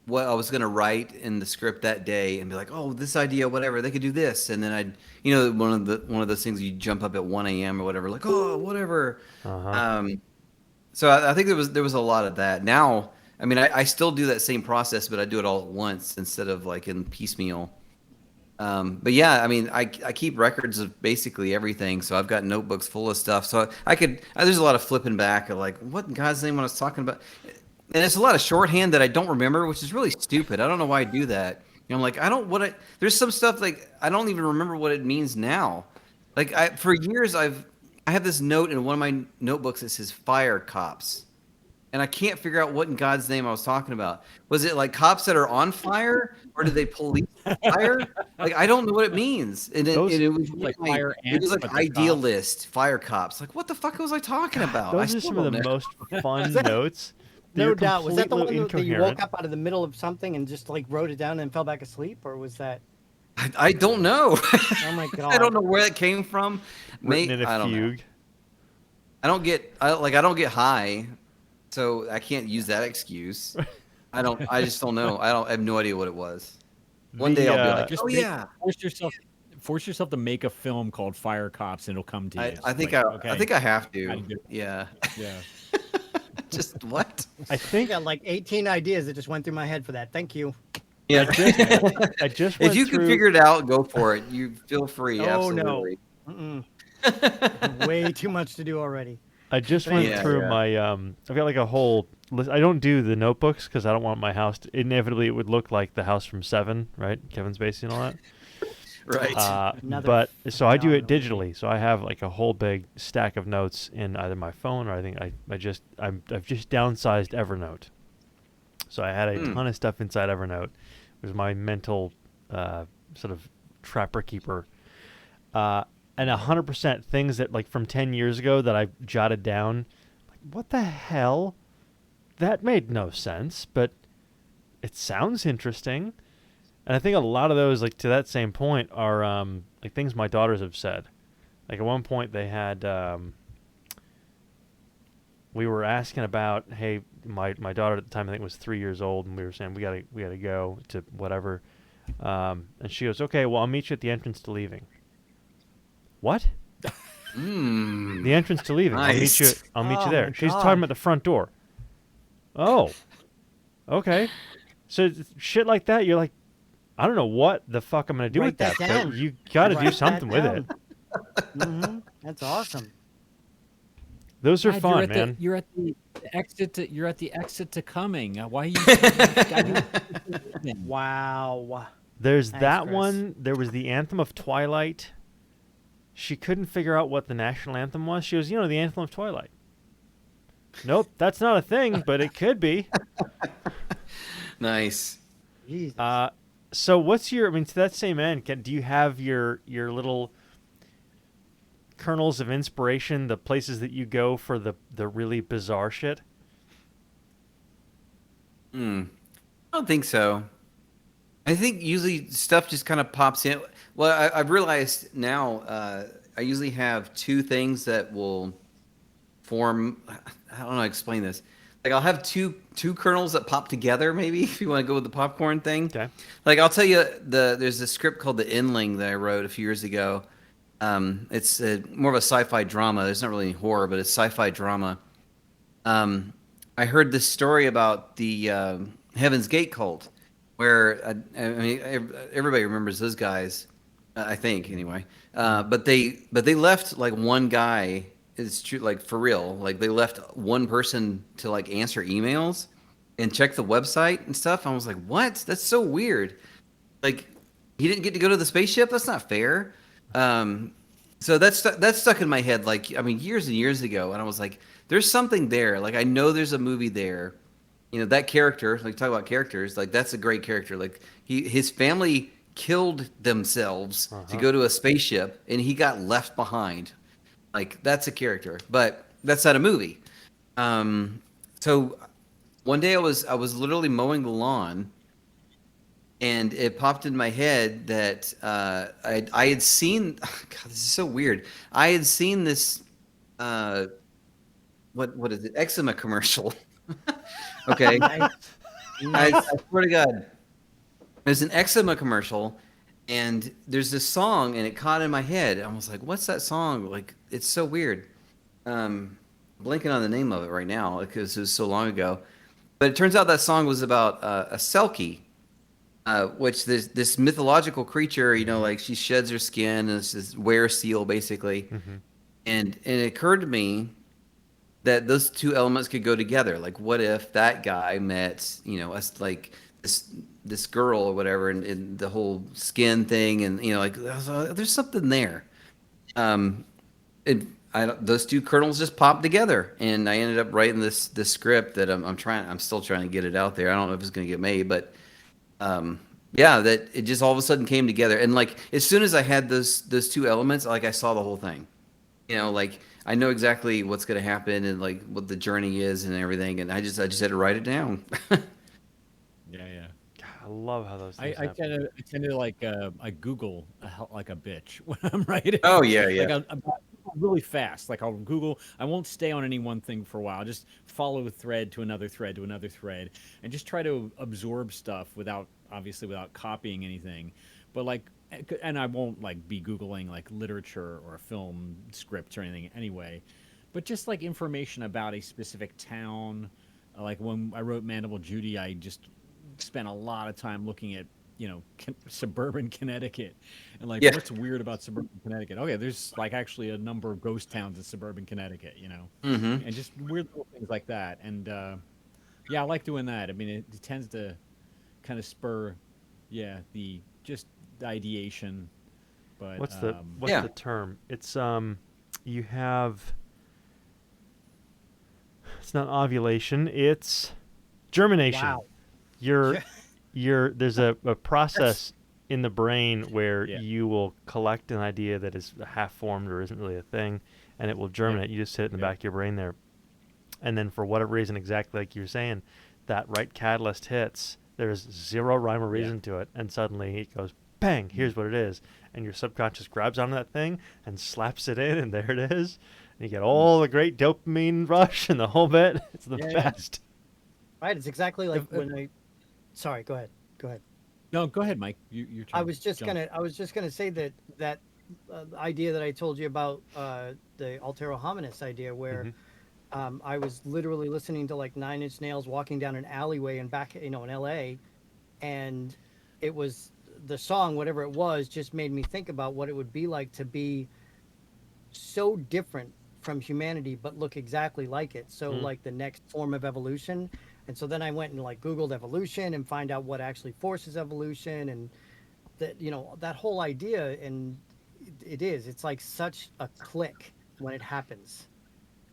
what I was gonna write in the script that day and be like, oh, this idea, whatever, they could do this, and then I'd, one of those things you jump up at 1 a.m. or whatever, like, oh, whatever. So I think there was a lot of that. Now, I mean, I still do that same process, but I do it all at once instead of like in piecemeal. But yeah, I mean, I keep records of basically everything, so I've got notebooks full of stuff. So there's a lot of flipping back of like, what in God's name I was talking about, and it's a lot of shorthand that I don't remember, which is really stupid. I don't know why I do that. I'm like, there's some stuff like I don't even remember what it means now. Like for years I have this note in one of my notebooks that says fire cops. And I can't figure out what in God's name I was talking about. Was it like cops that are on fire, or did they police fire? Like, I don't know what it means. And it was like like fire it ants, was but like they're idealist fire cops. Like, what the fuck was I talking about? Those are some of the most fun notes. No doubt. Was that the one completely that you incoherent. woke up out of the middle of something and just like wrote it down and fell back asleep, or was that? I don't know. Oh my god! I don't know where it came from. Written in I a don't know. fugue. I don't get high, so I can't use that excuse. I just don't know. I have no idea what it was. One day I'll be like, Just oh yeah. force yourself to make a film called Fire Cops, and it'll come to you. I think Like, I think I have to. I do. Yeah. Yeah. Just what? I I think got like 18 ideas that just went through my head for that. Thank you. Yeah. I just went If you through, can figure it out, go for it. You feel free. Oh, no. Absolutely. Way too much to do already. I just went Yeah, through yeah. my I've got like a whole list. I don't do the notebooks because I don't want my house to, inevitably it would look like the house from Seven, right? Kevin Spacey and all that. Right. Another But so I do it phenomenal digitally. So I have like a whole big stack of notes in either my phone or I think I've just downsized Evernote. So I had a ton of stuff inside Evernote. It was my mental sort of trapper keeper. And 100% things that like from 10 years ago that I jotted down. Like, what the hell? That made no sense, but it sounds interesting. And I think a lot of those, like to that same point, are like things my daughters have said. Like at one point they had, we were asking about, hey, my daughter at the time I think was 3 years old, and we were saying we gotta go to whatever, and she goes, okay, well I'll meet you at the entrance to leaving. What? The entrance to leaving. Nice. I'll meet you Oh, there. my She's God. talking about the front door. Oh, okay. So shit like that, you're like, I don't know what the fuck I'm gonna do Write with that, that down. but you got to Write do that something with it. That's awesome. Those are God, fun, man. You're at the exit to coming. Why are you? Wow. There's Thanks, that Chris. one. There was the Anthem of Twilight. She couldn't figure out what the national anthem was. She goes, the Anthem of Twilight. Nope, that's not a thing, but it could be. Nice. Jesus. So what's to that same end, do you have your little kernels of inspiration, the places that you go for the really bizarre shit? I don't think so. I think usually stuff just kind of pops in. Well, I've realized now I usually have two things that will form. I don't know how to explain this. Like I'll have two kernels that pop together. Maybe if you want to go with the popcorn thing. Okay. Like I'll tell you, there's a script called The Endling that I wrote a few years ago. It's more of a sci-fi drama. There's not really any horror, but it's sci-fi drama. I heard this story about the Heaven's Gate cult, where I mean everybody remembers those guys, I think anyway. But they left like one guy. It's true, like for real. Like they left one person to like answer emails and check the website and stuff. I was like, what? That's so weird. Like he didn't get to go to the spaceship. That's not fair. So that's stuck in my head. Like I mean, years and years ago, and I was like, there's something there. Like I know there's a movie there. You know that character. Like talk about characters. Like that's a great character. Like his family killed themselves to go to a spaceship, and he got left behind. Like that's a character, but that's not a movie. So one day I was literally mowing the lawn, and it popped in my head that I had seen. God, this is so weird. I had seen this. What is it? Eczema commercial. Okay, I swear to God, there's an eczema commercial. And there's this song, and it caught in my head. I was like, "What's that song?" Like, it's so weird. Blanking on the name of it right now because it was so long ago. But it turns out that song was about a Selkie, which this mythological creature. You know, like she sheds her skin, and it's this were seal basically. Mm-hmm. And it occurred to me that those two elements could go together. Like, what if that guy met, you know, us like this girl or whatever, and the whole skin thing, and you know, like there's something there. Those two kernels just popped together, and I ended up writing this script that I'm still trying to get it out there. I don't know if it's going to get made, but yeah, that it just all of a sudden came together, and like as soon as I had those two elements, like I saw the whole thing. You know, like I know exactly what's going to happen and like what the journey is and everything, and I just had to write it down. Yeah. I love how those things I happen. tend to like I Google like a bitch when I'm writing. Oh yeah. Like I'm really fast. Like I'll Google. I won't stay on any one thing for a while. I'll just follow a thread to another thread to another thread, and just try to absorb stuff without copying anything. But like, and I won't like be Googling like literature or film scripts or anything anyway. But just like information about a specific town. Like when I wrote Mandible Judy, I just spent a lot of time looking at, you know, suburban Connecticut and like what's weird about suburban Connecticut. Okay, there's like actually a number of ghost towns in suburban Connecticut, you know, and just weird little things like that. And yeah, I like doing that. I mean, it tends to kind of spur the ideation. But what's the term? It's you have, it's not ovulation, it's germination. Wow. There's a process in the brain where you will collect an idea that is half formed or isn't really a thing, and it will germinate. You just sit it in the back of your brain there, and then for whatever reason, exactly like you're saying, that right catalyst hits. There's zero rhyme or reason to it, and suddenly it goes bang. Here's what it is, and your subconscious grabs onto that thing and slaps it in, and there it is. And you get all the great dopamine rush and the whole bit. It's the best. Right. It's exactly like when I. Sorry, go ahead. No, go ahead, Mike. You're I was just gonna say that idea that I told you about the Altero Hominis idea, where I was literally listening to like Nine Inch Nails walking down an alleyway in in LA, and it was the song, whatever it was, just made me think about what it would be like to be so different from humanity but look exactly like it. So like the next form of evolution. And so then I went and like Googled evolution and find out what actually forces evolution, and that, you know, that whole idea. And it's like such a click when it happens,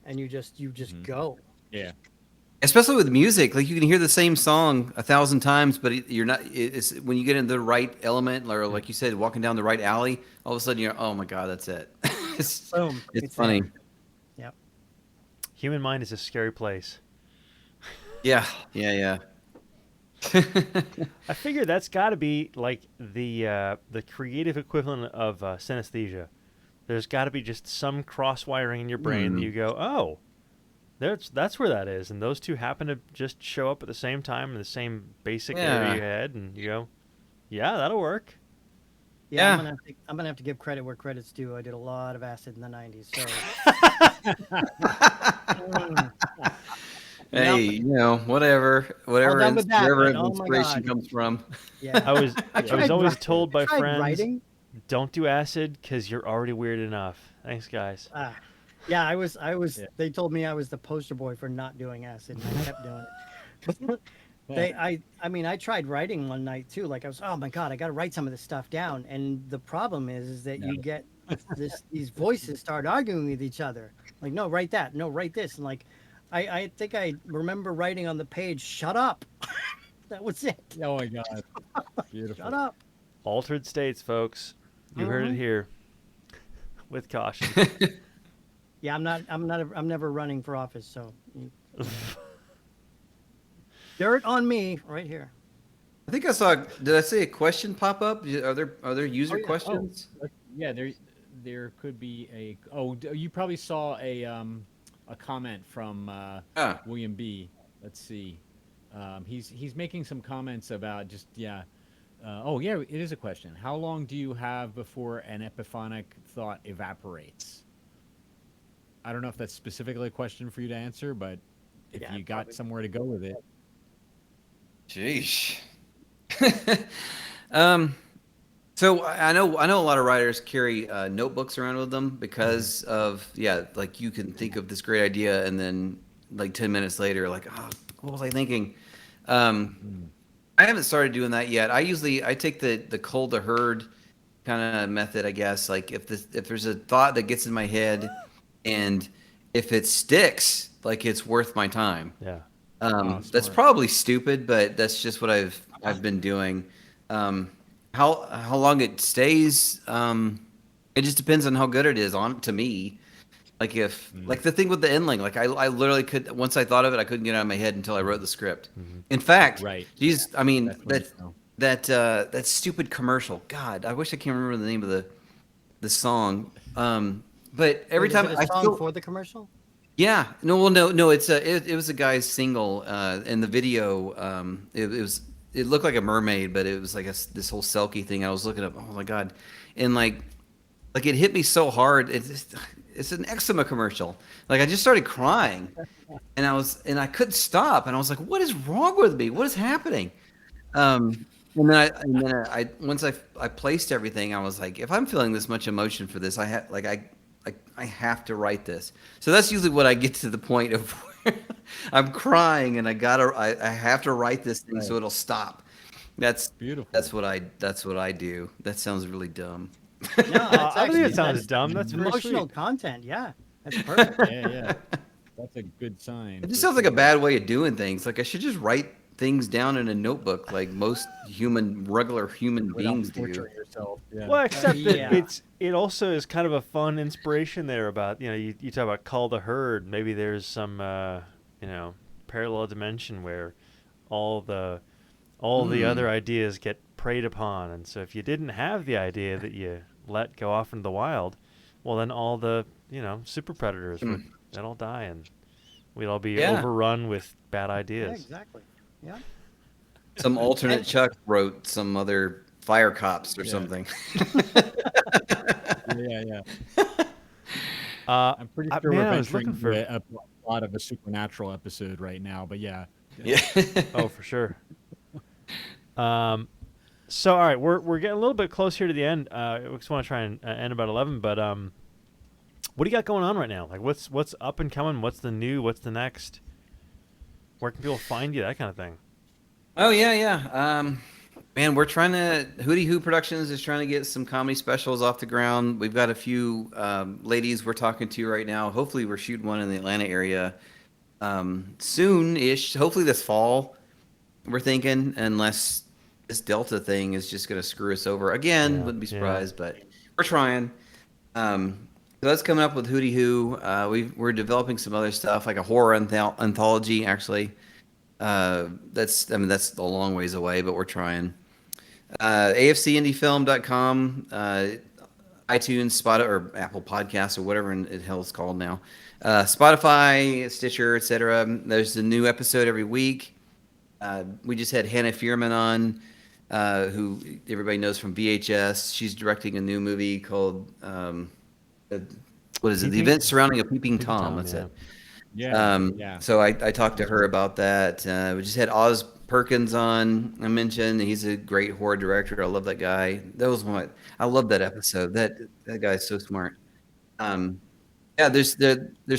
and you just go. Yeah. Especially with music, like you can hear the same song 1,000 times, but you're not. It's when you get in the right element, or like you said, walking down the right alley, all of a sudden you're, oh my god, that's it. Boom. It's funny. Yep. Human mind is a scary place. Yeah. I figure that's got to be like the creative equivalent of synesthesia. There's got to be just some cross wiring in your brain that you go, oh, That's where that is, and those two happen to just show up at the same time in the same basic area you had, and you go, yeah, that'll work. Yeah, Yeah. I'm gonna have to give credit where credit's due. I did a lot of acid in the '90s, so Hey, you know, whatever done with that, wherever but oh my inspiration God. comes from. yeah. I was tried always wri- told by I tried friends, writing. don't do acid because you're already weird enough. Thanks, guys. Yeah, I was. They told me I was the poster boy for not doing acid, and I kept doing it. I mean, I tried writing one night too. Like I was, oh my God, I got to write some of this stuff down. And the problem is that you get these voices start arguing with each other. Like, no, write that. No, write this. And like, I think I remember writing on the page, "Shut up." That was it. Oh my God. Beautiful. Shut up. Altered states, folks. You heard it here. With caution. Yeah, I'm never running for office. So, dirt on me right here. I think I saw. Did I see a question pop up? Are there user questions? Yeah, there could be a. Oh, you probably saw a comment from William B. Let's see. He's making some comments about just it is a question. How long do you have before an epiphonic thought evaporates? I don't know if that's specifically a question for you to answer, but if you got somewhere to go with it. Jeez. So I know a lot of writers carry notebooks around with them because of like you can think of this great idea and then like 10 minutes later, like, oh, what was I thinking? I haven't started doing that yet. I take the cold to herd kind of method, I guess. Like if there's a thought that gets in my head, and if it sticks, like it's worth my time. Yeah. That's probably stupid, but that's just what I've been doing. How long it stays, it just depends on how good it is to me. Like like the thing with the ending, like I literally could, once I thought of it, I couldn't get it out of my head until I wrote the script. In fact, geez, I mean that stupid commercial. God, I wish I can't remember the name of the song. But every time I song for the commercial. Yeah, no, it was a guy's single. In the video, it looked like a mermaid, but it was like this whole selkie thing. I was looking up. Oh my God, and like it hit me so hard. It's an eczema commercial. Like I just started crying, and I couldn't stop. And I was like, what is wrong with me? What is happening? And then I once I placed everything, I was like, if I'm feeling this much emotion for this, I have to write this. So that's usually what I get to the point of where I'm crying and I have to write this thing so it'll stop. That's beautiful. That's what I do. That sounds really dumb. No, I don't think it sounds dumb. That's emotional sweet. content. Yeah, that's perfect. Yeah. That's a good sign. It just sounds like a bad way of doing things. Like I should just write things down in a notebook like most regular human beings do. Yourself. Yeah. Well, except that it also is kind of a fun inspiration there about, you talk about call the herd. Maybe there's some parallel dimension where all the other ideas get preyed upon, and so if you didn't have the idea that you let go off into the wild, well then all the super predators they'd all die and we'd all be overrun with bad ideas. Yeah, exactly. Yeah. Some alternate Chuck wrote some other fire cops or something. Yeah. I'm pretty sure we're venturing for a plot of a supernatural episode right now, but yeah. Oh, for sure. So all right, we're getting a little bit close here to the end. We just want to try and end about 11, but what do you got going on right now? Like what's up and coming? What's the new? What's the next? Where can people find you? That kind of thing. Oh yeah. Man, we're trying to. Hootie Hoo Productions is trying to get some comedy specials off the ground. We've got a few ladies we're talking to right now. Hopefully, we're shooting one in the Atlanta area soon-ish. Hopefully this fall. We're thinking, unless this Delta thing is just going to screw us over again. Wouldn't be surprised, but we're trying. So that's coming up with Hootie Hoo. We're developing some other stuff, like a horror anthology, actually. That's a long ways away, but we're trying. AFCIndieFilm.com. iTunes, Spotify, or Apple Podcasts, or whatever the hell it's called now. Spotify, Stitcher, etc. There's a new episode every week. We just had Hannah Fierman on, who everybody knows from VHS. She's directing a new movie called what is it? The Events Surrounding a Peeping Tom. That's it. Yeah. So I talked to her about that. We just had Oz Perkins on. I mentioned he's a great horror director. I love that guy. That was I love that episode. That guy's so smart. Yeah, there's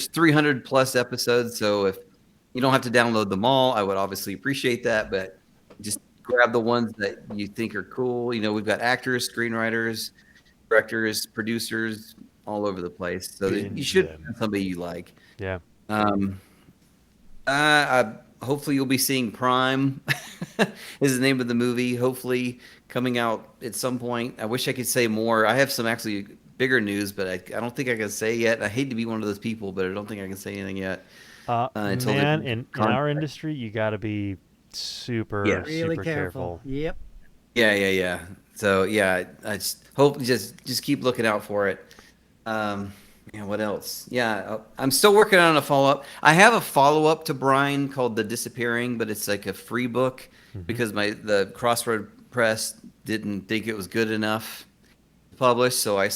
300 plus episodes. So if you don't have to download them all, I would obviously appreciate that. But just grab the ones that you think are cool. You know, we've got actors, screenwriters, directors, producers all over the place. So you should find somebody you like. Yeah. Hopefully you'll be seeing Prime is the name of the movie, hopefully coming out at some point. I wish I could say more. I have some actually bigger news, but I don't think I can say yet. I hate to be one of those people, but I don't think I can say anything yet. Man, in our industry, you got to be super, really super careful. Yep. Yeah. So yeah, I just hope just keep looking out for it. Yeah, what else? Yeah, I'm still working on a follow-up. I have a follow-up to Brian called The Disappearing, but it's like a free book because the Crossroad Press didn't think it was good enough to publish. So they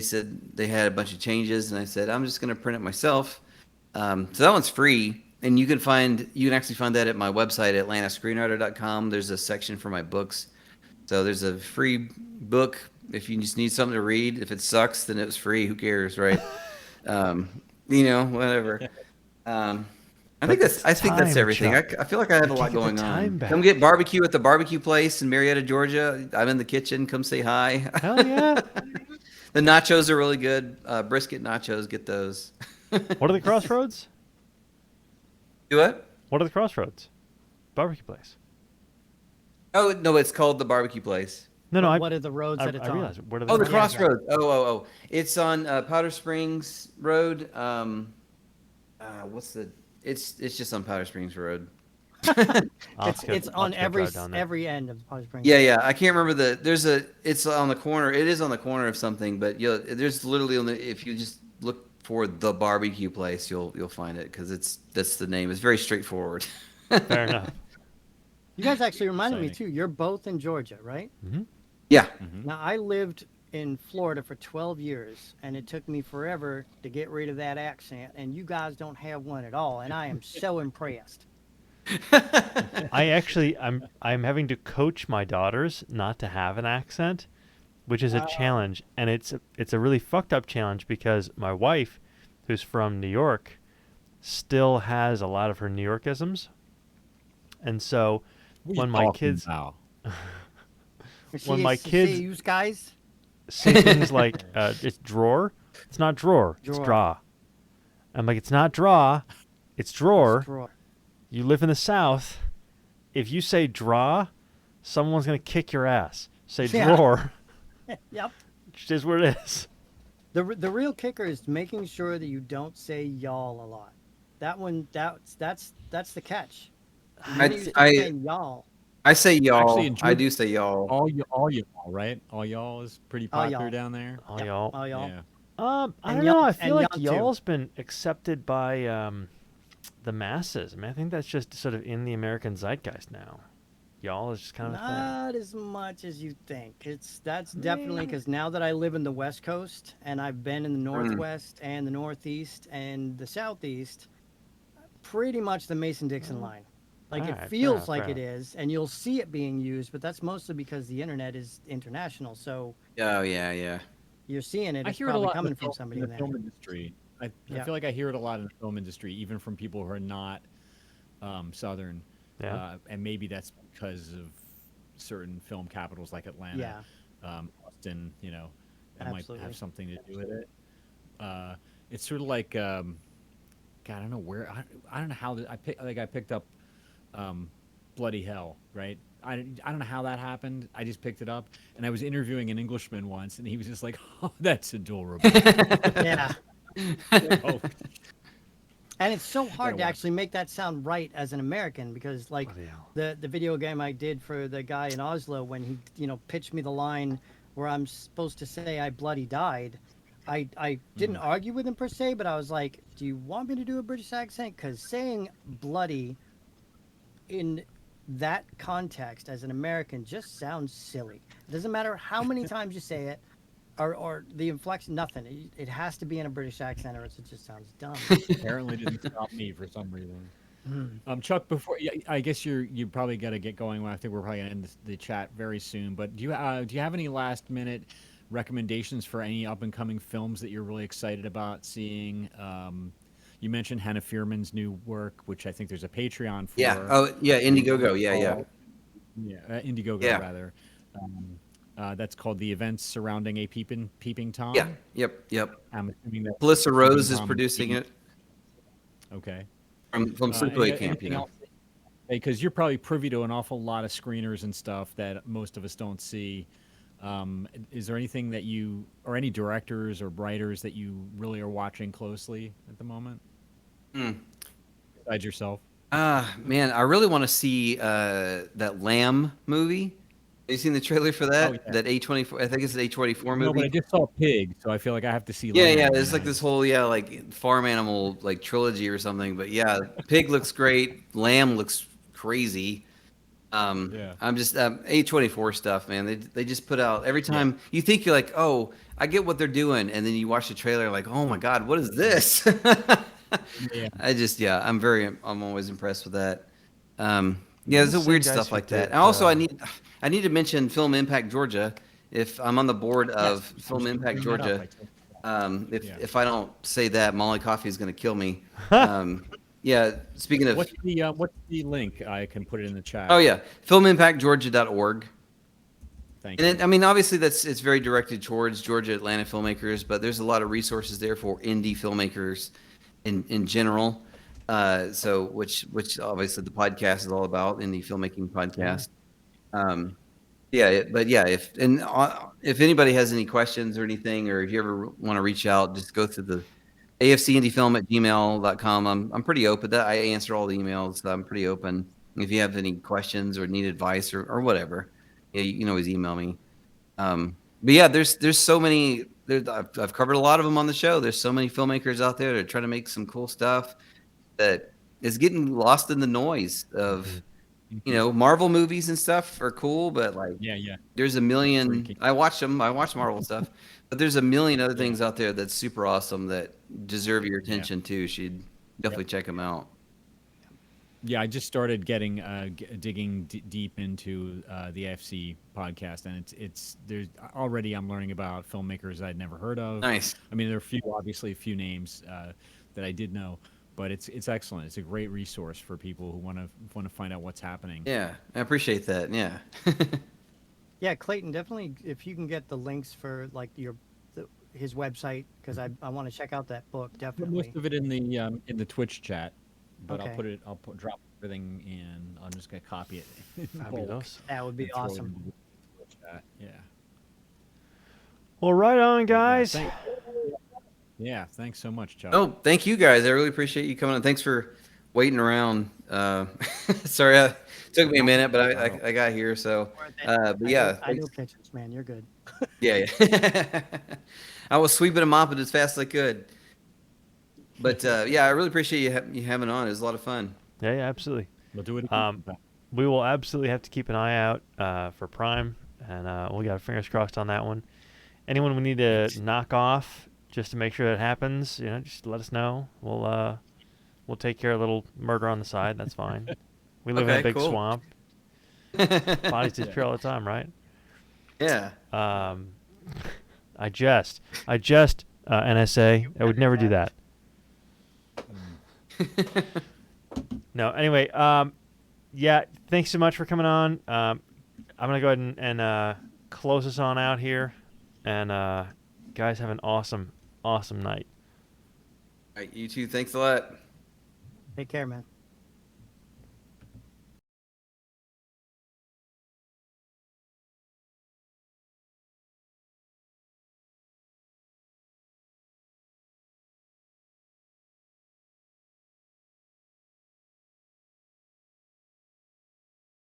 said they had a bunch of changes, and I said I'm just going to print it myself. So that one's free, and you can actually find that at my website, atlantascreenwriter.com. There's a section for my books. So there's a free book. If you just need something to read, if it sucks, then it was free. Who cares, right? Whatever. I think that's everything. I feel like I have a lot going on. Come get barbecue at the barbecue place in Marietta, Georgia. I'm in the kitchen. Come say hi. Hell yeah. The nachos are really good. Brisket nachos. Get those. What are the Crossroads? Do what? What are the Crossroads? Barbecue place. Oh no, it's called the barbecue place. No. What are the roads that it's on? What are the Crossroads. Oh. It's on Powder Springs Road. It's just on Powder Springs Road. It's on every end of Powder Springs. Yeah. I can't remember it's on the corner. It is on the corner of something, but there's literally if you just look for the barbecue place, you'll find it because that's the name. It's very straightforward. Fair enough. You guys actually reminded me too. You're both in Georgia, right? Mm-hmm. Yeah. Mm-hmm. Now I lived in Florida for 12 years, and it took me forever to get rid of that accent. And you guys don't have one at all, and I am so impressed. I'm having to coach my daughters not to have an accent, which is a challenge, and it's a really fucked up challenge because my wife, who's from New York, still has a lot of her New Yorkisms, and so when my kids you guys say things like it's drawer, it's not drawer, it's draw. I'm like, it's not draw, it's drawer. You live in the South. If you say draw, someone's gonna kick your ass. Say drawer. Yep. Which is what it is. The real kicker is making sure that you don't say y'all a lot. That one that's the catch. Y'all. I say y'all. Actually, I do say y'all. All y'all, right? All y'all is pretty popular down there. All y'all. All y'all. Yeah. I don't know. I feel like y'all's been accepted by the masses. I mean, I think that's just sort of in the American zeitgeist now. Y'all is just kind of not as much as you think. That's definitely because now that I live in the West Coast and I've been in the Northwest and the Northeast and the Southeast, pretty much the Mason-Dixon line. Like it feels like it is, and you'll see it being used, but that's mostly because the internet is international. So oh yeah, you're seeing it. I It's hear it a probably lot coming in from somebody in the film industry. I feel like I hear it a lot in the film industry, even from people who are not Southern. Yeah. And maybe that's because of certain film capitals like Atlanta, Austin. That might have something to do with it. It's sort of like, God, I don't know where. I don't know how I picked up Bloody Hell, right? I don't know how that happened. I just picked it up, and I was interviewing an Englishman once, and he was just like, "Oh, that's adorable." Yeah. Oh. And it's so hard to actually make that sound right as an American because, like, the video game I did for the guy in Oslo when he, pitched me the line, where I'm supposed to say I bloody died. I didn't argue with him per se, but I was like, do you want me to do a British accent? Because saying bloody in that context as an American just sounds silly. It doesn't matter how many times you say it, or the inflection, nothing. It has to be in a British accent, or else it just sounds dumb. Apparently didn't stop me for some reason. Chuck, before I guess you probably got to get going. I think we're probably gonna end the chat very soon. But do you have any last minute recommendations for any up and coming films that you're really excited about seeing? You mentioned Hannah Fierman's new work, which I think there's a Patreon for. Yeah. Oh, yeah. Indiegogo. Yeah. Indiegogo Yeah. rather. That's called The Events Surrounding a Peeping Tom. Yeah. Yep. I'm assuming that Melissa Rose Peeping is Tom producing it Okay. from Sleepaway Camp. Anything else? Because you're probably privy to an awful lot of screeners and stuff that most of us don't see. Is there anything that you, or any directors or writers that you really are watching closely at the moment? Besides yourself? Man, I really want to see that Lamb movie. Have you seen the trailer for that? Oh, yeah. That A24, I think it's an A24 movie. No, but I just saw Pig, so I feel like I have to see. Yeah, Lamb, there's like this whole like farm animal like trilogy or something. But yeah, Pig looks great. Lamb looks crazy. I'm just A24 stuff, man. They just put out every time you think you're like, oh, I get what they're doing, and then you watch the trailer like, oh my god, what is this? I'm always impressed with that. There's a weird stuff like that. And also, I need to mention Film Impact Georgia. If I'm on the board of Film Impact Georgia, if I don't say that, Molly Coffee is going to kill me. Speaking of, what's the link? I can put it in the chat. Oh yeah, filmimpactgeorgia.org. Thank you. And obviously it's very directed towards Georgia Atlanta filmmakers, but there's a lot of resources there for indie filmmakers in general. Which obviously the podcast is all about, indie filmmaking podcast. If anybody has any questions or anything, or if you ever want to reach out, just go through the afcindiefilm@gmail.com. I'm pretty open. I answer all the emails. So I'm pretty open. If you have any questions or need advice or whatever, you can always email me. There's so many. I've covered a lot of them on the show. There's so many filmmakers out there that are trying to make some cool stuff that is getting lost in the noise of, Marvel movies and stuff are cool, but there's a million. I watch them. I watch Marvel stuff, but there's a million other things out there that's super awesome that deserve your attention too. You should definitely check them out. Yeah, I just started digging deep into the AFC podcast, and there's already I'm learning about filmmakers I'd never heard of. Nice. I mean, there are obviously a few names that I did know, but it's excellent. It's a great resource for people who want to find out what's happening. Yeah, I appreciate that. Yeah. Yeah, Clayton, definitely if you can get the links for like his website, because I want to check out that book. Definitely. Most of it in the Twitch chat. But Okay. I'll drop everything in. I'm just gonna copy it. Fabulous. That would be awesome. Yeah. Well, right on, guys. Thanks so much, Chuck. Oh, thank you guys. I really appreciate you coming on. Thanks for waiting around. Sorry, it took me a minute, but I got here. So, but yeah. I know kitchens, man. You're good. Yeah. I was sweeping and mopping as fast as I could. But I really appreciate you having on. It was a lot of fun. Yeah, absolutely. We'll do it again. We will absolutely have to keep an eye out for Prime, and we got our fingers crossed on that one. Anyone we need to knock off just to make sure that happens, just let us know. We'll take care of a little murder on the side. That's fine. We live in a big swamp. Bodies disappear all the time, right? Yeah. I just NSA. I would never do that. No. Anyway, thanks so much for coming on. I'm gonna go ahead and close us on out here, and guys, have an awesome night. All right, you too. Thanks a lot. Take care, man.